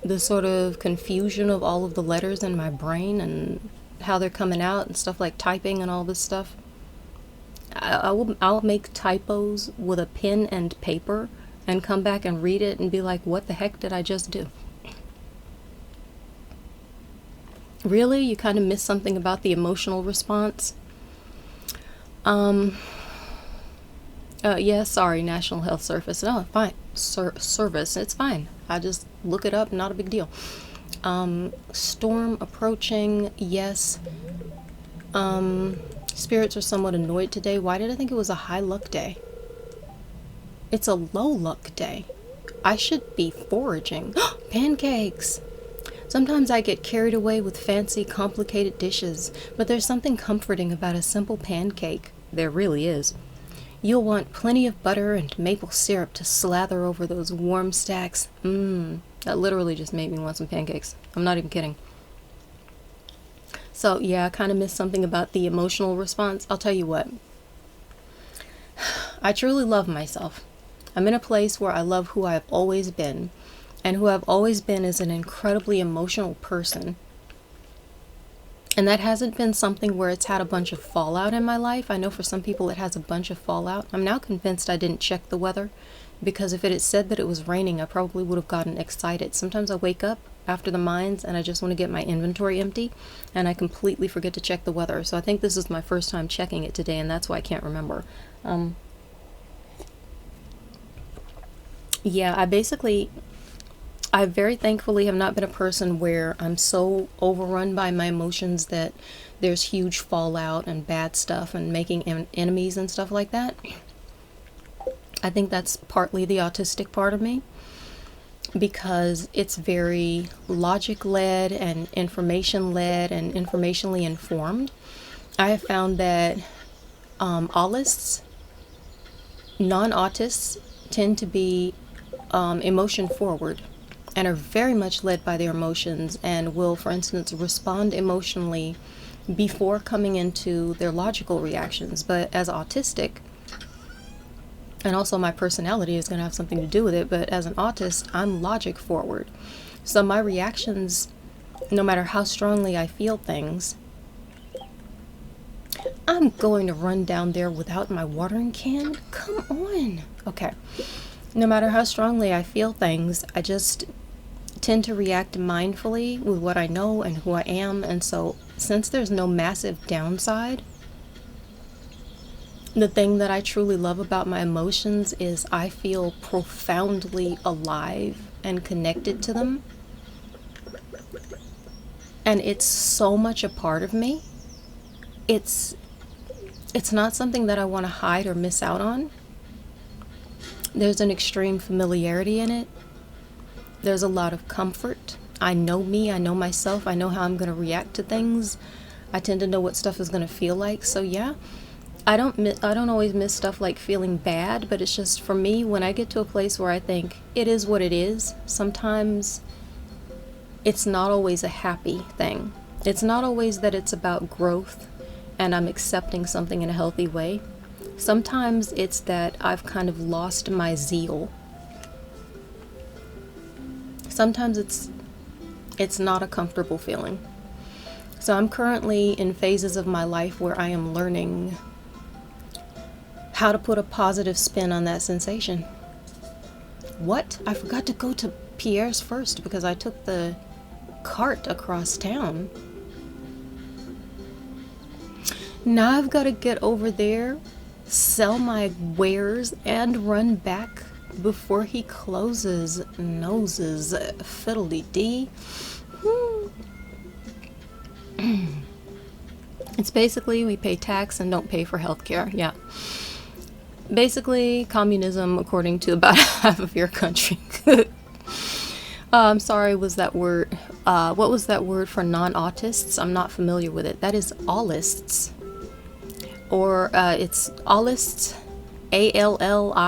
the sort of confusion of all of the letters in my brain and how they're coming out and stuff like typing and all this stuff. I'll make typos with a pen and paper and come back and read it and be like, what the heck did I just do? Really? You kind of miss something about the emotional response? Yeah, sorry, National Health Service. No, fine. Service, it's fine. I just look it up, not a big deal. Storm approaching, yes. Spirits are somewhat annoyed today. Why did I think it was a high luck day? It's a low luck day. I should be foraging. Pancakes! Sometimes I get carried away with fancy, complicated dishes, but there's something comforting about a simple pancake. There really is. You'll want plenty of butter and maple syrup to slather over those warm stacks. That literally just made me want some pancakes. I'm not even kidding. So yeah, I kind of missed something about the emotional response. I'll tell you what. I truly love myself. I'm in a place where I love who I've always been. And who I've always been is an incredibly emotional person. And that hasn't been something where it's had a bunch of fallout in my life. I know for some people it has a bunch of fallout. I'm now convinced I didn't check the weather, because if it had said that it was raining, I probably would have gotten excited. Sometimes I wake up after the mines and I just want to get my inventory empty, and I completely forget to check the weather. So I think this is my first time checking it today, and that's why I can't remember. Yeah, I very thankfully have not been a person where I'm so overrun by my emotions that there's huge fallout and bad stuff and making enemies and stuff like that. I think that's partly the autistic part of me, because it's very logic-led and information-led and informationally informed. I have found that non-autists tend to be emotion-forward and are very much led by their emotions, and will, for instance, respond emotionally before coming into their logical reactions. But as autistic, and also my personality is going to have something to do with it, but as an autist, I'm logic forward. So my reactions, no matter how strongly I feel things, I'm going to run down there without my watering can? Come on. Okay. No matter how strongly I feel things, I just tend to react mindfully with what I know and who I am. And so since there's no massive downside, the thing that I truly love about my emotions is I feel profoundly alive and connected to them. And it's so much a part of me. It's not something that I want to hide or miss out on. There's an extreme familiarity in it. There's a lot of comfort. I know me, I know myself, I know how I'm going to react to things. I tend to know what stuff is going to feel like. So yeah, I don't always miss stuff like feeling bad, but it's just, for me, when I get to a place where I think it is what it is, sometimes it's not always a happy thing. It's not always that it's about growth and I'm accepting something in a healthy way. Sometimes it's that I've kind of lost my zeal. Sometimes it's not a comfortable feeling. So I'm currently in phases of my life where I am learning how to put a positive spin on that sensation. What? I forgot to go to Pierre's first because I took the cart across town. Now I've got to get over there, sell my wares, and run back before he closes. Noses. Fiddle-dee-dee. It's basically we pay tax and don't pay for healthcare. Yeah. Basically communism according to about half of your country. I'm sorry, was that word, what was that word for non-autists? I'm not familiar with it. That is allists. Or it's allists, ALLISTS.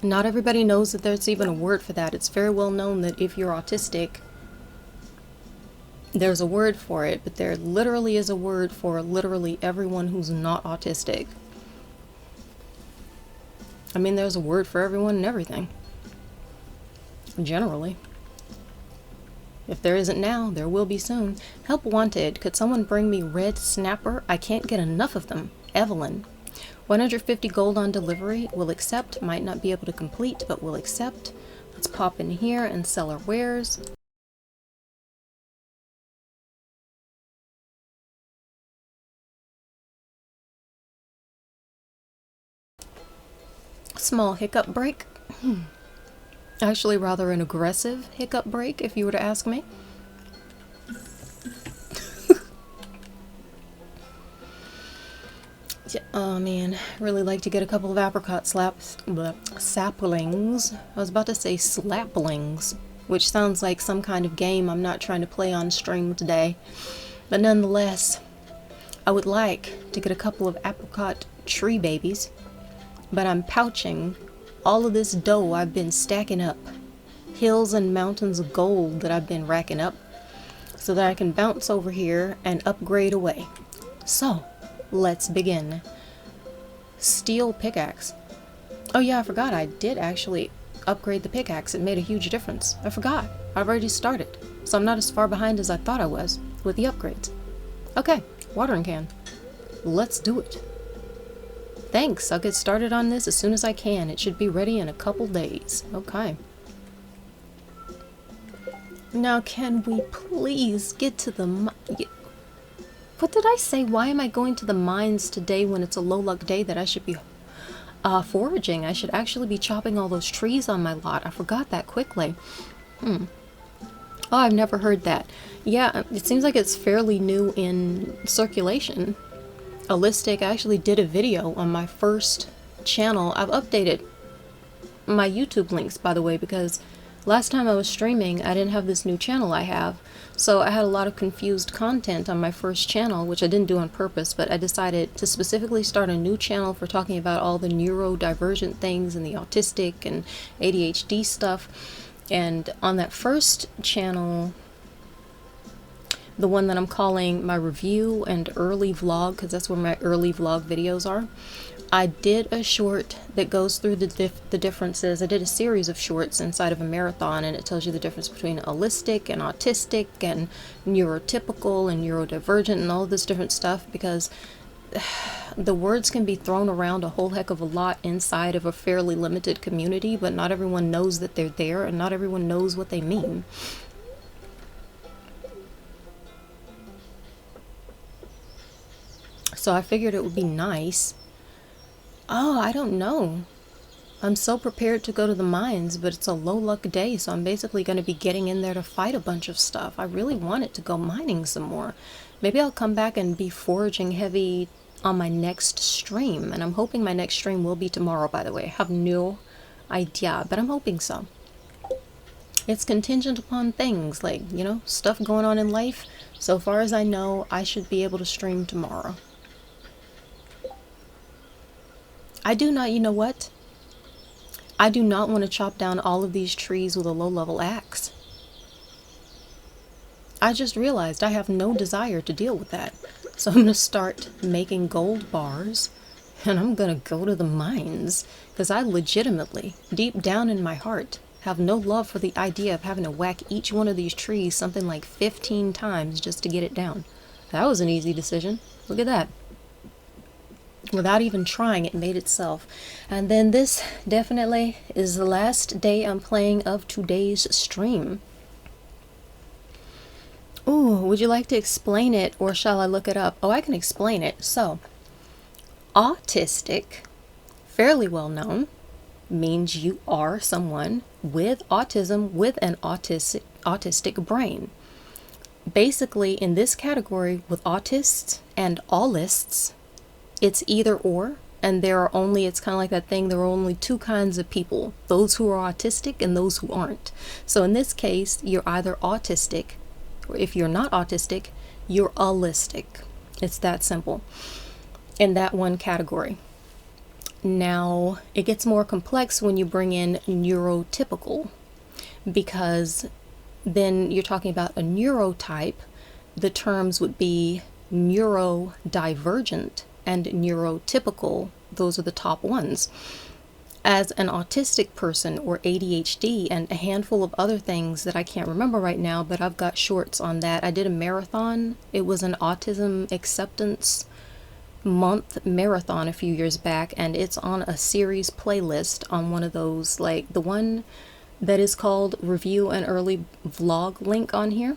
Not everybody knows that there's even a word for that. It's very well known that if you're autistic, there's a word for it, but there literally is a word for literally everyone who's not autistic. I mean, there's a word for everyone and everything. Generally. If there isn't now, there will be soon. Help wanted. Could someone bring me red snapper? I can't get enough of them. Evelyn. 150 gold on delivery. Will accept. Might not be able to complete, but will accept. Let's pop in here and sell our wares. Small hiccup break. Actually, rather an aggressive hiccup break, if you were to ask me. Oh man, really like to get a couple of apricot saplings. I was about to say slaplings, which sounds like some kind of game I'm not trying to play on stream today. But nonetheless, I would like to get a couple of apricot tree babies, but I'm pouching all of this dough I've been stacking up, hills and mountains of gold that I've been racking up, so that I can bounce over here and upgrade away. So, let's begin. Steel pickaxe. Oh yeah, I forgot I did actually upgrade the pickaxe. It made a huge difference. I forgot. I've already started, so I'm not as far behind as I thought I was with the upgrades. Okay, watering can. Let's do it. Thanks, I'll get started on this as soon as I can. It should be ready in a couple days. Okay. Now can we please get to the what did I say? Why am I going to the mines today when it's a low luck day that I should be foraging? I should actually be chopping all those trees on my lot. I forgot that quickly. Oh, I've never heard that. Yeah, it seems like it's fairly new in circulation. Allistic actually did a video on my first channel. I've updated my YouTube links, by the way, because last time I was streaming, I didn't have this new channel I have. So I had a lot of confused content on my first channel, which I didn't do on purpose, but I decided to specifically start a new channel for talking about all the neurodivergent things and the autistic and ADHD stuff. And on that first channel, the one that I'm calling my review and early vlog, because that's where my early vlog videos are, I did a short that goes through the differences. I did a series of shorts inside of a marathon, and it tells you the difference between allistic and autistic and neurotypical and neurodivergent and all this different stuff, because the words can be thrown around a whole heck of a lot inside of a fairly limited community, but not everyone knows that they're there, and not everyone knows what they mean. So I figured it would be nice. Oh, I don't know. I'm so prepared to go to the mines, but it's a low luck day, so I'm basically going to be getting in there to fight a bunch of stuff. I really wanted to go mining some more. Maybe I'll come back and be foraging heavy on my next stream, and I'm hoping my next stream will be tomorrow, by the way. I have no idea, but I'm hoping so. It's contingent upon things like, you know, stuff going on in life. So far as I know, I should be able to stream tomorrow. I do not, you know what? I do not want to chop down all of these trees with a low-level axe. I just realized I have no desire to deal with that. So I'm going to start making gold bars, and I'm going to go to the mines, because I legitimately, deep down in my heart, have no love for the idea of having to whack each one of these trees something like 15 times just to get it down. That was an easy decision. Look at that. Without even trying, it made itself. And then this definitely is the last day I'm playing of today's stream. Ooh, would you like to explain it, or shall I look it up? Oh, I can explain it. So, autistic, fairly well known, means you are someone with autism with an autistic brain. Basically, in this category with autists and allists, it's either or, and it's kind of like that thing, there are only two kinds of people, those who are autistic and those who aren't. So in this case, you're either autistic, or if you're not autistic, you're allistic. It's that simple in that one category. Now, it gets more complex when you bring in neurotypical, because then you're talking about a neurotype. The terms would be neurodivergent and neurotypical. Those are the top ones. As an autistic person, or ADHD, and a handful of other things that I can't remember right now, but I've got shorts on that. I did a marathon. It was an autism acceptance month marathon a few years back, and it's on a series playlist on one of those, like the one that is called Review an Early Vlog link on here.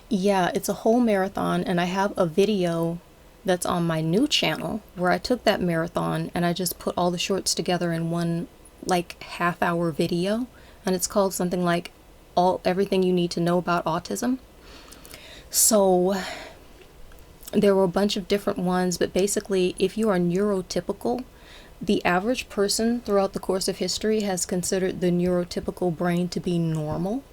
Yeah, it's a whole marathon, and I have a video that's on my new channel where I took that marathon and I just put all the shorts together in one like half-hour video, and it's called something like Everything You Need to Know About Autism. So there were a bunch of different ones, but basically if you are neurotypical, the average person throughout the course of history has considered the neurotypical brain to be normal.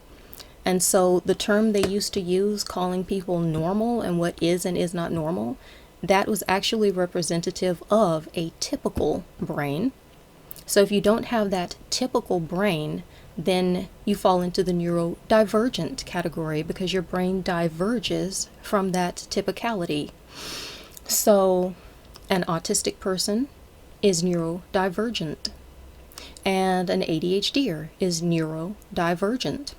And so the term they used to use, calling people normal and what is and is not normal, that was actually representative of a typical brain. So if you don't have that typical brain, then you fall into the neurodivergent category, because your brain diverges from that typicality. So an autistic person is neurodivergent, and an ADHDer is neurodivergent.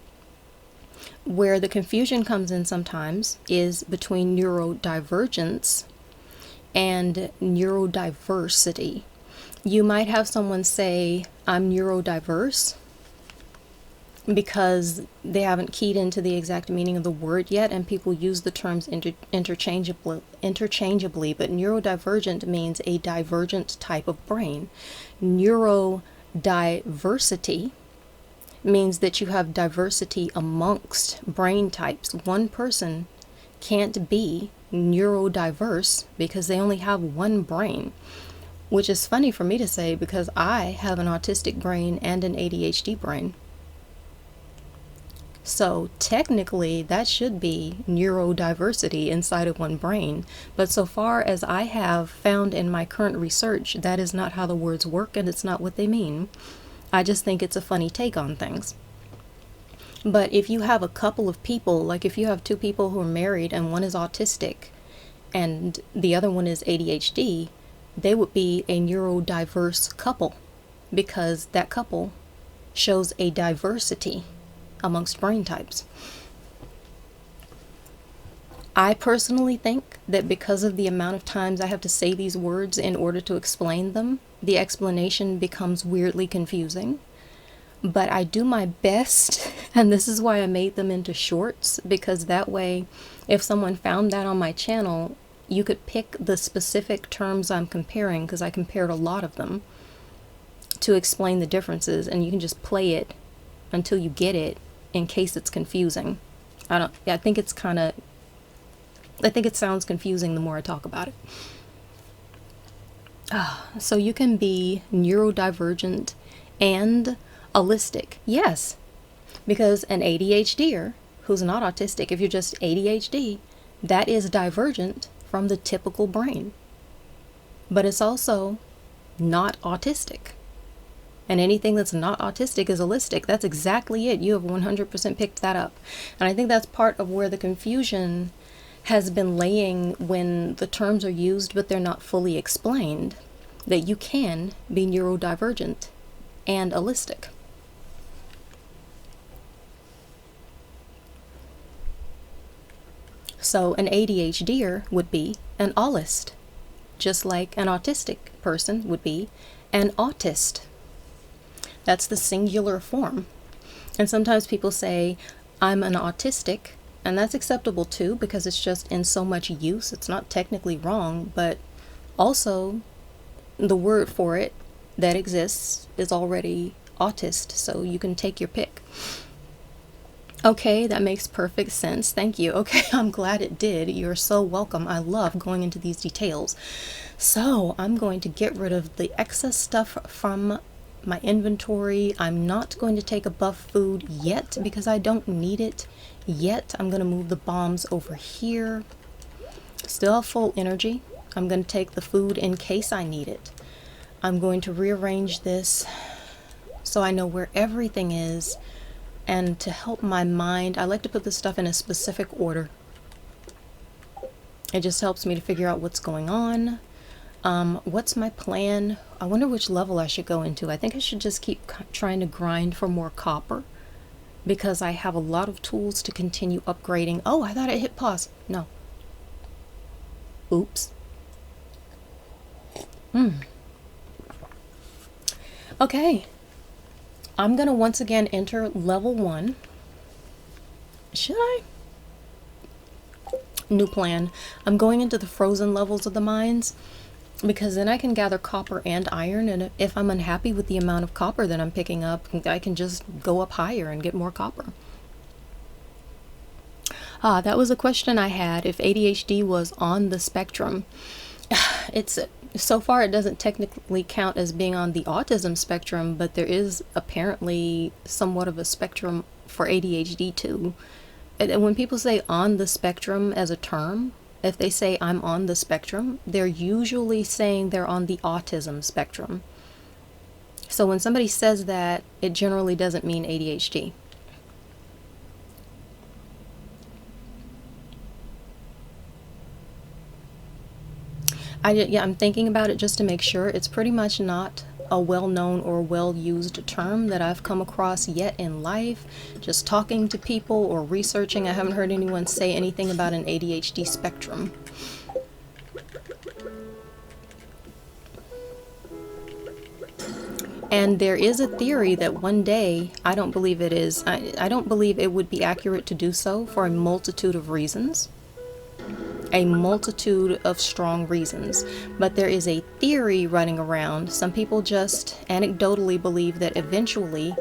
Where the confusion comes in sometimes is between neurodivergence and neurodiversity. You might have someone say, I'm neurodiverse, because they haven't keyed into the exact meaning of the word yet, and people use the terms interchangeably, but neurodivergent means a divergent type of brain. Neurodiversity means that you have diversity amongst brain types. One person can't be neurodiverse because they only have one brain, which is funny for me to say because I have an autistic brain and an ADHD brain. So technically that should be neurodiversity inside of one brain, but so far as I have found in my current research, that is not how the words work, and it's not what they mean. I just think it's a funny take on things. But if you have a couple of people, like if you have two people who are married and one is autistic and the other one is ADHD, they would be a neurodiverse couple, because that couple shows a diversity amongst brain types. I personally think that because of the amount of times I have to say these words in order to explain them, the explanation becomes weirdly confusing. But I do my best, and this is why I made them into shorts, because that way, if someone found that on my channel, you could pick the specific terms I'm comparing, because I compared a lot of them, to explain the differences, and you can just play it until you get it, in case it's confusing. I think it sounds confusing the more I talk about it. So you can be neurodivergent and allistic. Yes, because an ADHDer who's not autistic, if you're just ADHD, that is divergent from the typical brain. But it's also not autistic. And anything that's not autistic is allistic. That's exactly it. You have 100% picked that up. And I think that's part of where the confusion has been laying when the terms are used but they're not fully explained. That you can be neurodivergent and allistic. So an ADHDer would be an allist, just like an autistic person would be an autist. That's the singular form. And sometimes people say, I'm an autistic, and that's acceptable too, because it's just in so much use. It's not technically wrong, but also the word for it that exists is already autist, so you can take your pick. Okay, that makes perfect sense. Thank you. Okay, I'm glad it did. You're so welcome. I love going into these details. So I'm going to get rid of the excess stuff from my inventory. I'm not going to take a buff food yet because I don't need it yet. I'm going to move the bombs over here. Still have full energy. I'm going to take the food in case I need it. I'm going to rearrange this so I know where everything is. And to help my mind, I like to put this stuff in a specific order. It just helps me to figure out what's going on. What's my plan? I wonder which level I should go into. I think I should just keep trying to grind for more copper because I have a lot of tools to continue upgrading. Oh, I thought I hit pause. No. Oops. Okay. I'm going to once again enter level 1. Should I? New plan. I'm going into the frozen levels of the mines because then I can gather copper and iron, and if I'm unhappy with the amount of copper that I'm picking up, I can just go up higher and get more copper. That was a question I had, if ADHD was on the spectrum. It's so far it doesn't technically count as being on the autism spectrum, but there is apparently somewhat of a spectrum for ADHD too. And when people say on the spectrum as a term, if they say I'm on the spectrum, they're usually saying they're on the autism spectrum. So when somebody says that, it generally doesn't mean ADHD. I'm thinking about it just to make sure. It's pretty much not a well-known or well-used term that I've come across yet in life. Just talking to people or researching, I haven't heard anyone say anything about an ADHD spectrum. And there is a theory that one day, I don't believe it is, I don't believe it would be accurate to do so for a multitude of reasons. A multitude of strong reasons, but there is a theory running around. Some people just anecdotally believe that eventually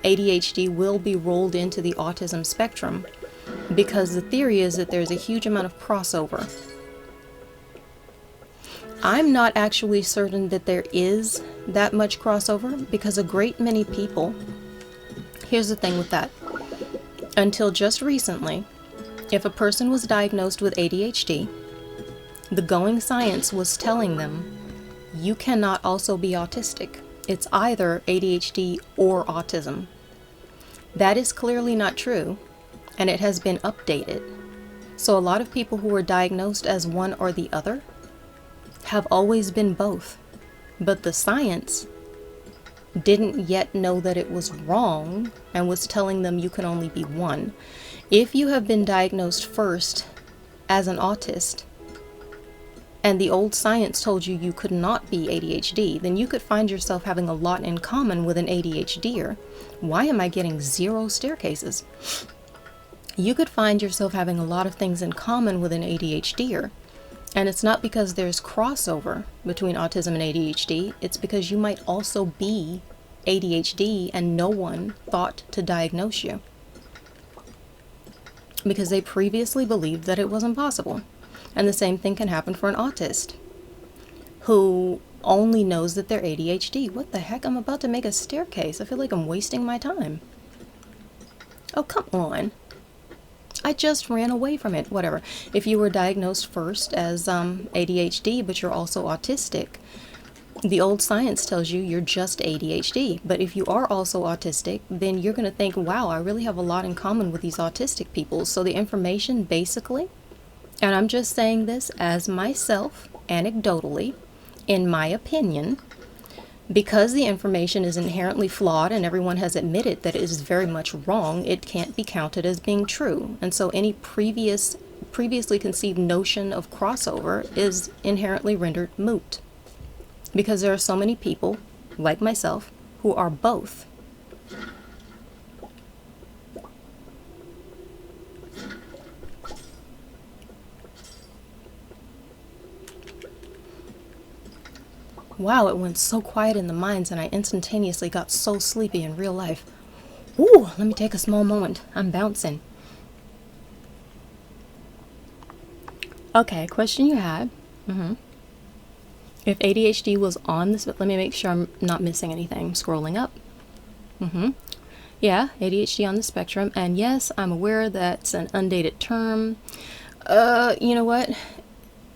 ADHD will be rolled into the autism spectrum because the theory is that there's a huge amount of crossover. I'm not actually certain that there is that much crossover because a great many people, here's the thing with that, until just recently, if a person was diagnosed with ADHD, the going science was telling them, you cannot also be autistic. It's either ADHD or autism. That is clearly not true, and it has been updated. So a lot of people who were diagnosed as one or the other have always been both, but the science didn't yet know that it was wrong and was telling them you can only be one. If you have been diagnosed first as an autist and the old science told you you could not be ADHD, then you could find yourself having a lot in common with an ADHDer. Why am I getting 0 staircases? You could find yourself having a lot of things in common with an ADHDer. And it's not because there's crossover between autism and ADHD, it's because you might also be ADHD and no one thought to diagnose you, because they previously believed that it wasn't possible. And the same thing can happen for an autist who only knows that they're ADHD. What the heck? I'm about to make a staircase. I feel like I'm wasting my time. Oh, come on. I just ran away from it. Whatever. If you were diagnosed first as ADHD, but you're also autistic, The old science tells you you're just ADHD, but if you are also autistic, then you're going to think, wow, I really have a lot in common with these autistic people. So the information basically, and I'm just saying this as myself, anecdotally, in my opinion, because the information is inherently flawed and everyone has admitted that it is very much wrong, it can't be counted as being true. And so any previously conceived notion of crossover is inherently rendered moot. Because there are so many people, like myself, who are both. Wow, it went so quiet in the mines and I instantaneously got so sleepy in real life. Ooh, let me take a small moment. I'm bouncing. Okay, question you had. If ADHD was on this, let me make sure I'm not missing anything. Scrolling up. Yeah, ADHD on the spectrum. And yes, I'm aware that's an undated term. You know what?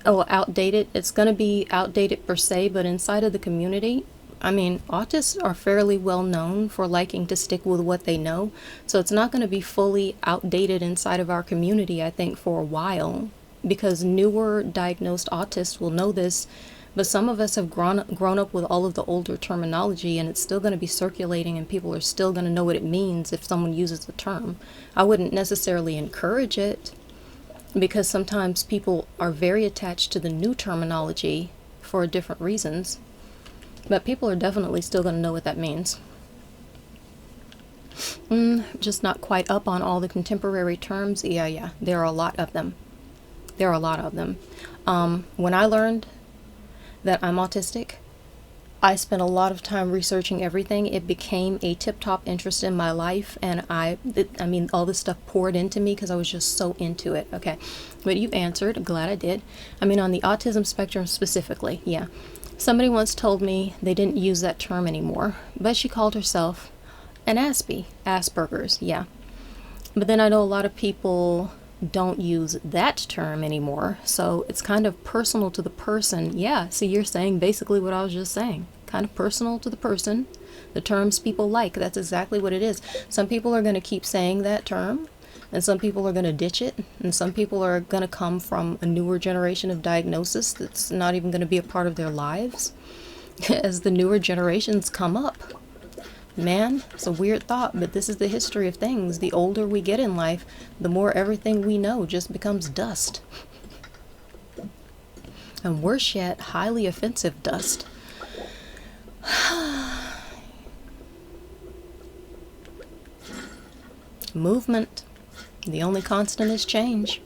Oh, outdated. It's going to be outdated per se, but inside of the community, I mean, autists are fairly well known for liking to stick with what they know. So it's not going to be fully outdated inside of our community, I think, for a while. Because newer diagnosed autists will know this. But some of us have grown up with all of the older terminology, and it's still going to be circulating, and people are still going to know what it means if someone uses the term. I wouldn't necessarily encourage it, because sometimes people are very attached to the new terminology for different reasons. But people are definitely still going to know what that means. Just not quite up on all the contemporary terms. Yeah, there are a lot of them. When I learned that I'm autistic, I spent a lot of time researching everything. It became a tip-top interest in my life, and I mean, all this stuff poured into me because I was just so into it. Okay, but you've answered. I'm glad I did. I mean, on the autism spectrum specifically, yeah. Somebody once told me they didn't use that term anymore, but she called herself an Asperger's, yeah. But then I know a lot of people don't use that term anymore, so it's kind of personal to the person. Yeah, see, you're saying basically what I was just saying. Kind of personal to the person. The terms people like, that's exactly what it is. Some people are going to keep saying that term, and some people are going to ditch it, and some people are going to come from a newer generation of diagnosis that's not even going to be a part of their lives as the newer generations come up. Man, it's a weird thought, but this is the history of things. The older we get in life, the more everything we know just becomes dust. And worse yet, highly offensive dust. Movement. The only constant is change.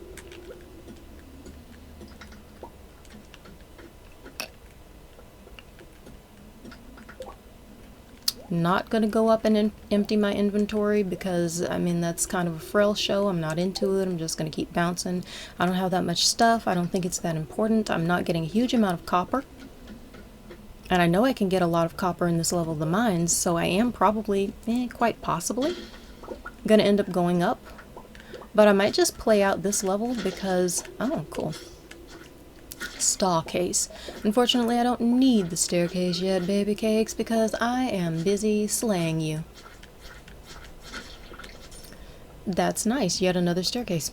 Not going to go up and empty my inventory because, I mean, that's kind of a frail show. I'm not into it. I'm just going to keep bouncing. I don't have that much stuff. I don't think it's that important. I'm not getting a huge amount of copper. And I know I can get a lot of copper in this level of the mines, so I am probably, quite possibly, going to end up going up. But I might just play out this level because, oh, cool. Staircase. Unfortunately, I don't need the staircase yet, baby cakes, because I am busy slaying you. That's nice. Yet another staircase.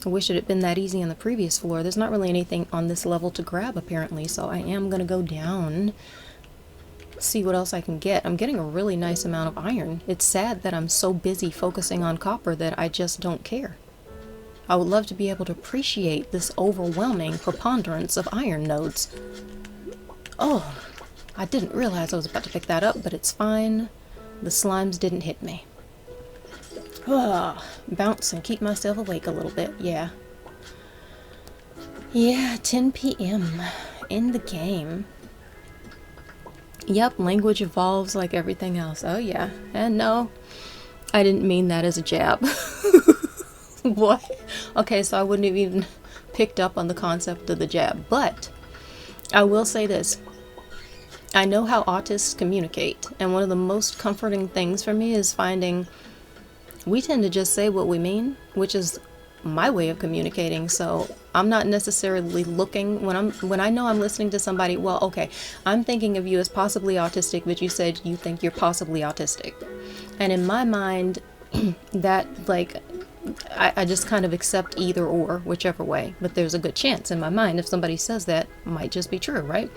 I wish it had been that easy on the previous floor. There's not really anything on this level to grab, apparently, so I am going to go down, see what else I can get. I'm getting a really nice amount of iron. It's sad that I'm so busy focusing on copper that I just don't care. I would love to be able to appreciate this overwhelming preponderance of iron nodes. Oh, I didn't realize I was about to pick that up, but it's fine. The slimes didn't hit me. Bounce and keep myself awake a little bit, yeah. Yeah, 10 p.m. in the game. Yep, language evolves like everything else. Oh yeah, and no, I didn't mean that as a jab. What? Okay, so I wouldn't have even picked up on the concept of the jab, but I will say this. I know how autists communicate, and one of the most comforting things for me is finding we tend to just say what we mean, which is my way of communicating. So I'm not necessarily looking when I know I'm listening to somebody, well, okay, I'm thinking of you as possibly autistic, but you said you think you're possibly autistic. And in my mind, that like I just kind of accept either or, whichever way. But there's a good chance in my mind if somebody says that, might just be true, right?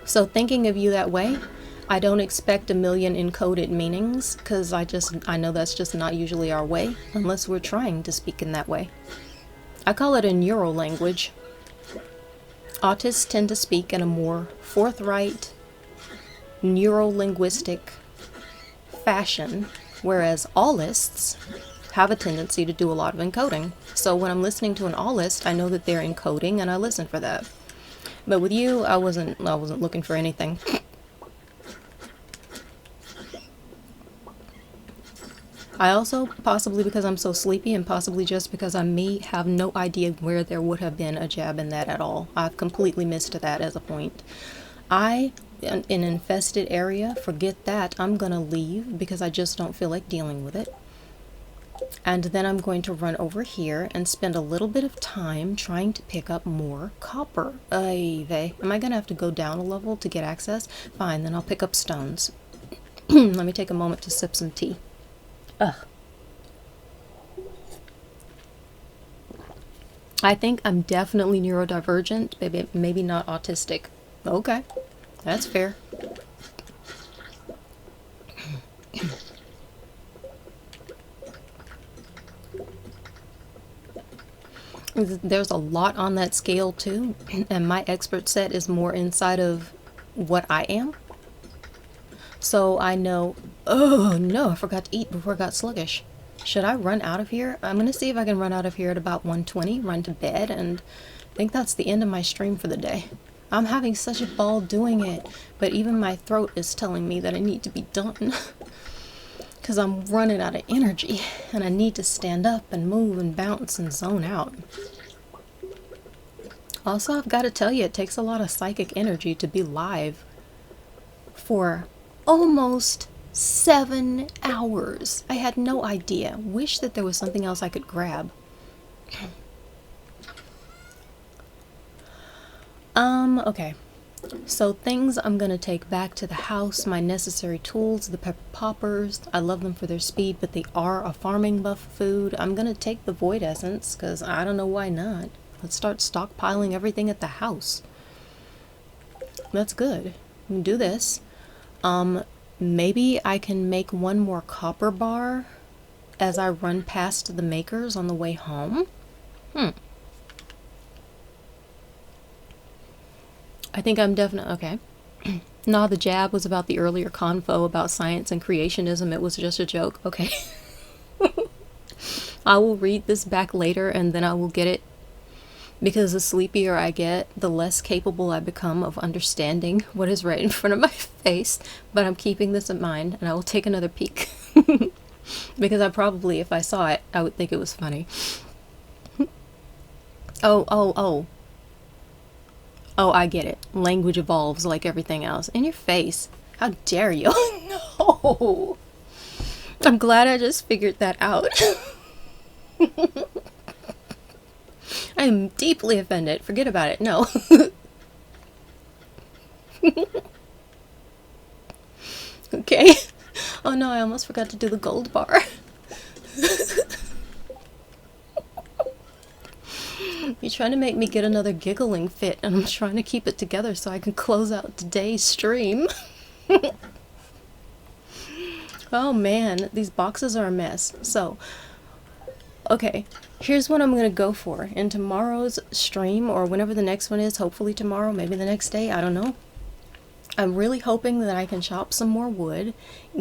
So thinking of you that way, I don't expect a million encoded meanings, because I know that's just not usually our way, unless we're trying to speak in that way. I call it a neural language. Autists tend to speak in a more forthright, neuro-linguistic fashion, whereas allists have a tendency to do a lot of encoding. So when I'm listening to an allist, I know that they're encoding and I listen for that. But with you, I wasn't looking for anything. I also, possibly because I'm so sleepy and possibly just because I'm me, have no idea where there would have been a jab in that at all. I've completely missed that as a point. In an infested area, forget that. I'm gonna leave because I just don't feel like dealing with it. And then I'm going to run over here and spend a little bit of time trying to pick up more copper. Am I gonna have to go down a level to get access? Fine, then I'll pick up stones. Let me take a moment to sip some tea. Ugh. I think I'm definitely neurodivergent, maybe not autistic. Okay, that's fair. There's a lot on that scale too, and my expert set is more inside of what I am. So I know, oh no, I forgot to eat before I got sluggish. Should I run out of here? I'm gonna see if I can run out of here at about 1:20, run to bed, and I think that's the end of my stream for the day. I'm having such a ball doing it, but even my throat is telling me that I need to be done. Because I'm running out of energy, and I need to stand up and move and bounce and zone out. Also, I've got to tell you, it takes a lot of psychic energy to be live for almost 7 hours. I had no idea. Wish that there was something else I could grab. Okay. So things I'm gonna take back to the house, my necessary tools, the pepper poppers. I love them for their speed, but they are a farming buff food. I'm gonna take the void essence, because I don't know why not. Let's start stockpiling everything at the house. That's good. We can do this. Maybe I can make one more copper bar as I run past the makers on the way home. I think I'm definitely, okay. Nah, the jab was about the earlier convo about science and creationism. It was just a joke. Okay. I will read this back later and then I will get it, because the sleepier I get, the less capable I become of understanding what is right in front of my face. But I'm keeping this in mind and I will take another peek. Because I probably, if I saw it, I would think it was funny. Oh, I get it. Language evolves like everything else. In your face. How dare you? No. I'm glad I just figured that out. I am deeply offended. Forget about it. No. Okay. Oh no, I almost forgot to do the gold bar. You're trying to make me get another giggling fit, and I'm trying to keep it together so I can close out today's stream. Oh man, these boxes are a mess. So, okay, here's what I'm gonna go for. In tomorrow's stream, or whenever the next one is, hopefully tomorrow, maybe the next day, I don't know. I'm really hoping that I can chop some more wood,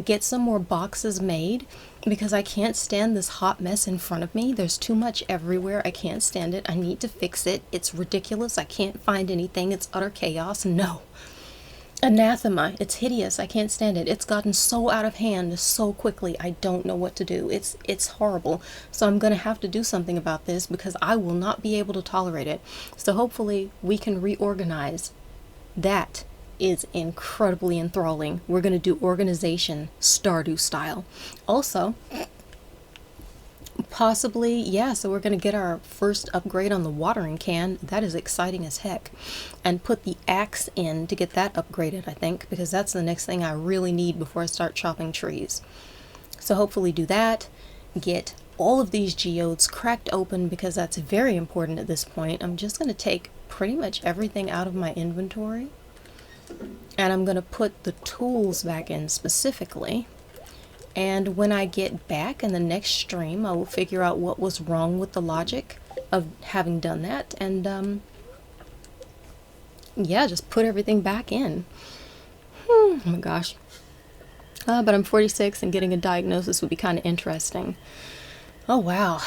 get some more boxes made, because I can't stand this hot mess in front of me. There's too much everywhere. I can't stand it. I need to fix it. It's ridiculous. I can't find anything. It's utter chaos. No. Anathema. It's hideous. I can't stand it. It's gotten so out of hand so quickly. I don't know what to do. It's horrible. So I'm going to have to do something about this, because I will not be able to tolerate it. So hopefully we can reorganize. That is incredibly enthralling. We're going to do organization Stardew style. Also, Possibly, yeah. So we're going to get our first upgrade on the watering can. That is exciting as heck. And put the axe in to get that upgraded, I think, because that's the next thing I really need before I start chopping trees. So hopefully do that. Get all of these geodes cracked open because that's very important at this point. I'm just going to take pretty much everything out of my inventory. And I'm going to put the tools back in specifically. And when I get back in the next stream, I will figure out what was wrong with the logic of having done that. And, yeah, just put everything back in. Oh my gosh. But I'm 46 and getting a diagnosis would be kind of interesting. Oh, wow.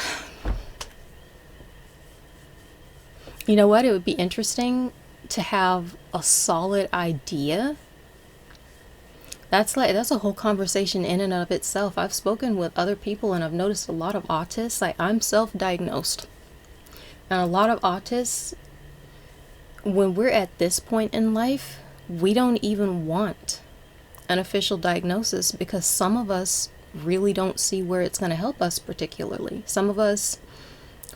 You know what? It would be interesting to have a solid idea. That's a whole conversation in and of itself. I've spoken with other people and I've noticed a lot of autists. Like, I'm self-diagnosed. And a lot of autists, when we're at this point in life, we don't even want an official diagnosis because some of us really don't see where it's going to help us particularly. Some of us,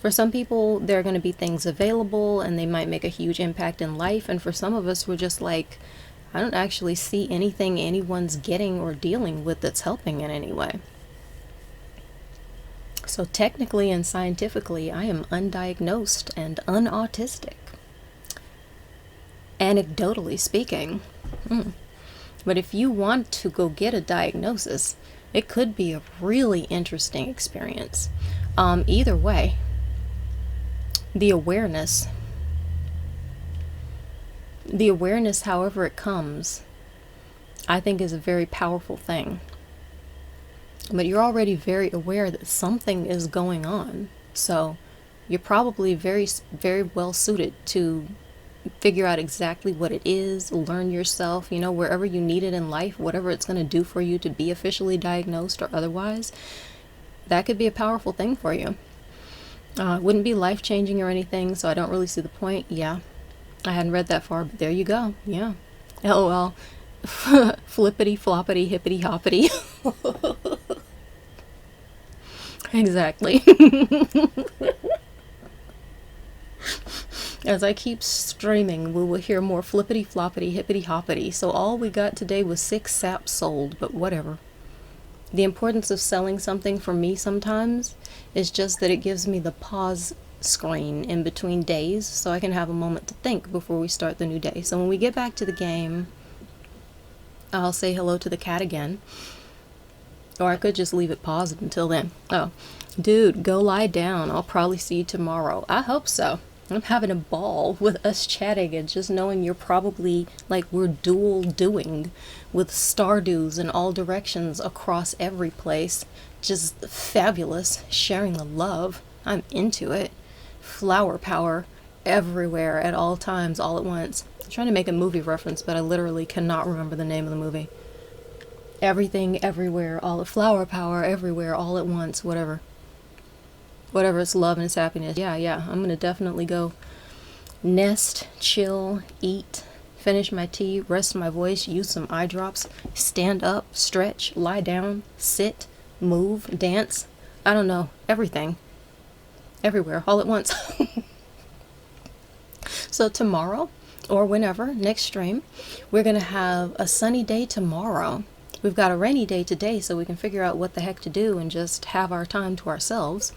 for some people, there are going to be things available and they might make a huge impact in life. And for some of us, we're just like, I don't actually see anything anyone's getting or dealing with that's helping in any way. So technically and scientifically, I am undiagnosed and unautistic. Anecdotally speaking. But if you want to go get a diagnosis, it could be a really interesting experience. Either way, the awareness, however it comes, I think is a very powerful thing. But you're already very aware that something is going on. So you're probably very, very well suited to figure out exactly what it is, learn yourself, wherever you need it in life, whatever it's going to do for you to be officially diagnosed or otherwise. That could be a powerful thing for you. It wouldn't be life-changing or anything, so I don't really see the point. Yeah. I hadn't read that far, but there you go. Yeah. LOL. Flippity floppity hippity hoppity. Exactly. As I keep streaming, we will hear more flippity floppity hippity hoppity. So all we got today was 6 saps sold, but whatever. The importance of selling something for me sometimes is just that it gives me the pause screen in between days so I can have a moment to think before we start the new day. So when we get back to the game, I'll say hello to the cat again. Or I could just leave it paused until then. Oh, dude, go lie down. I'll probably see you tomorrow. I hope so. I'm having a ball with us chatting and just knowing you're probably, like, we're dual doing with Stardews in all directions across every place. Just fabulous. Sharing the love. I'm into it. Flower power everywhere at all times, all at once. I'm trying to make a movie reference, but I literally cannot remember the name of the movie. Everything, everywhere, all flower power everywhere, all at once, whatever. Whatever, it's love and it's happiness. Yeah, I'm gonna definitely go nest, chill, eat, finish my tea, rest my voice, use some eye drops, stand up, stretch, lie down, sit, move, dance. I don't know, everything. Everywhere, all at once. So tomorrow, or whenever, next stream, we're gonna have a sunny day tomorrow. We've got a rainy day today, so we can figure out what the heck to do and just have our time to ourselves.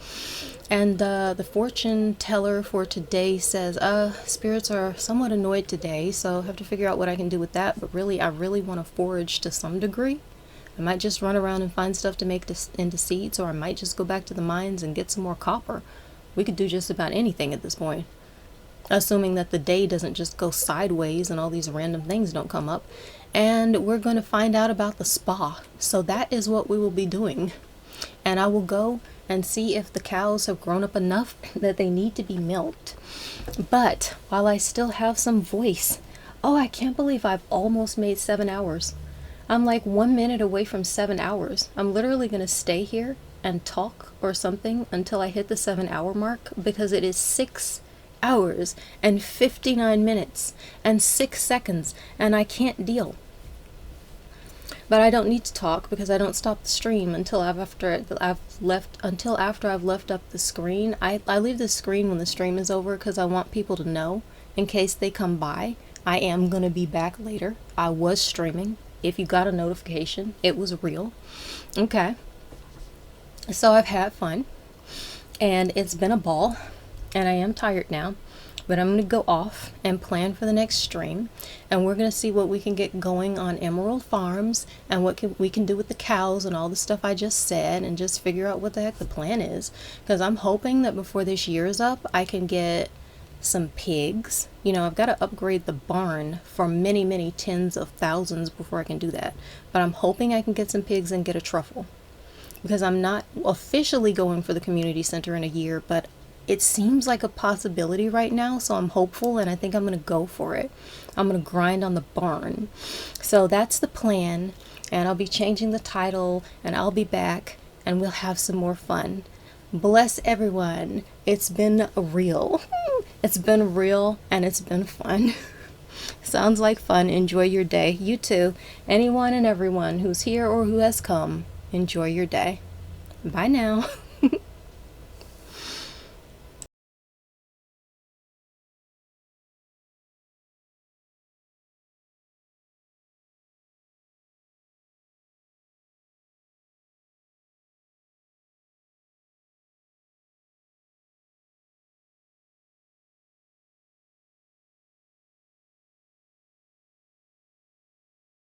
And the fortune teller for today says, spirits are somewhat annoyed today, so I have to figure out what I can do with that. But really, I really want to forage to some degree. I might just run around and find stuff to make this into seeds, or I might just go back to the mines and get some more copper. We could do just about anything at this point. Assuming that the day doesn't just go sideways and all these random things don't come up. And we're going to find out about the spa. So that is what we will be doing. And I will go and see if the cows have grown up enough that they need to be milked. But while I still have some voice, I can't believe I've almost made 7 hours. I'm like 1 minute away from 7 hours. I'm literally going to stay here and talk or something until I hit the 7-hour mark, because it is 6 hours and 59 minutes and 6 seconds and I can't deal. But I don't need to talk because I don't stop the stream until after I've left up the screen. I leave the screen when the stream is over because I want people to know in case they come by. I am gonna be back later. I was streaming. If you got a notification, it was real. Okay. So I've had fun and it's been a ball and I am tired now. But I'm going to go off and plan for the next stream, and we're going to see what we can get going on Emerald Farms and what we can do with the cows and all the stuff I just said, and just figure out what the heck the plan is, because I'm hoping that before this year is up I can get some pigs. You know, I've got to upgrade the barn for many, many tens of thousands before I can do that, but I'm hoping I can get some pigs and get a truffle, because I'm not officially going for the community center in a year, but it seems like a possibility right now, so I'm hopeful and I think I'm going to go for it. I'm going to grind on the barn. So that's the plan, and I'll be changing the title, and I'll be back and we'll have some more fun. Bless everyone. It's been real. It's been real and it's been fun. Sounds like fun. Enjoy your day. You too. Anyone and everyone who's here or who has come, enjoy your day. Bye now.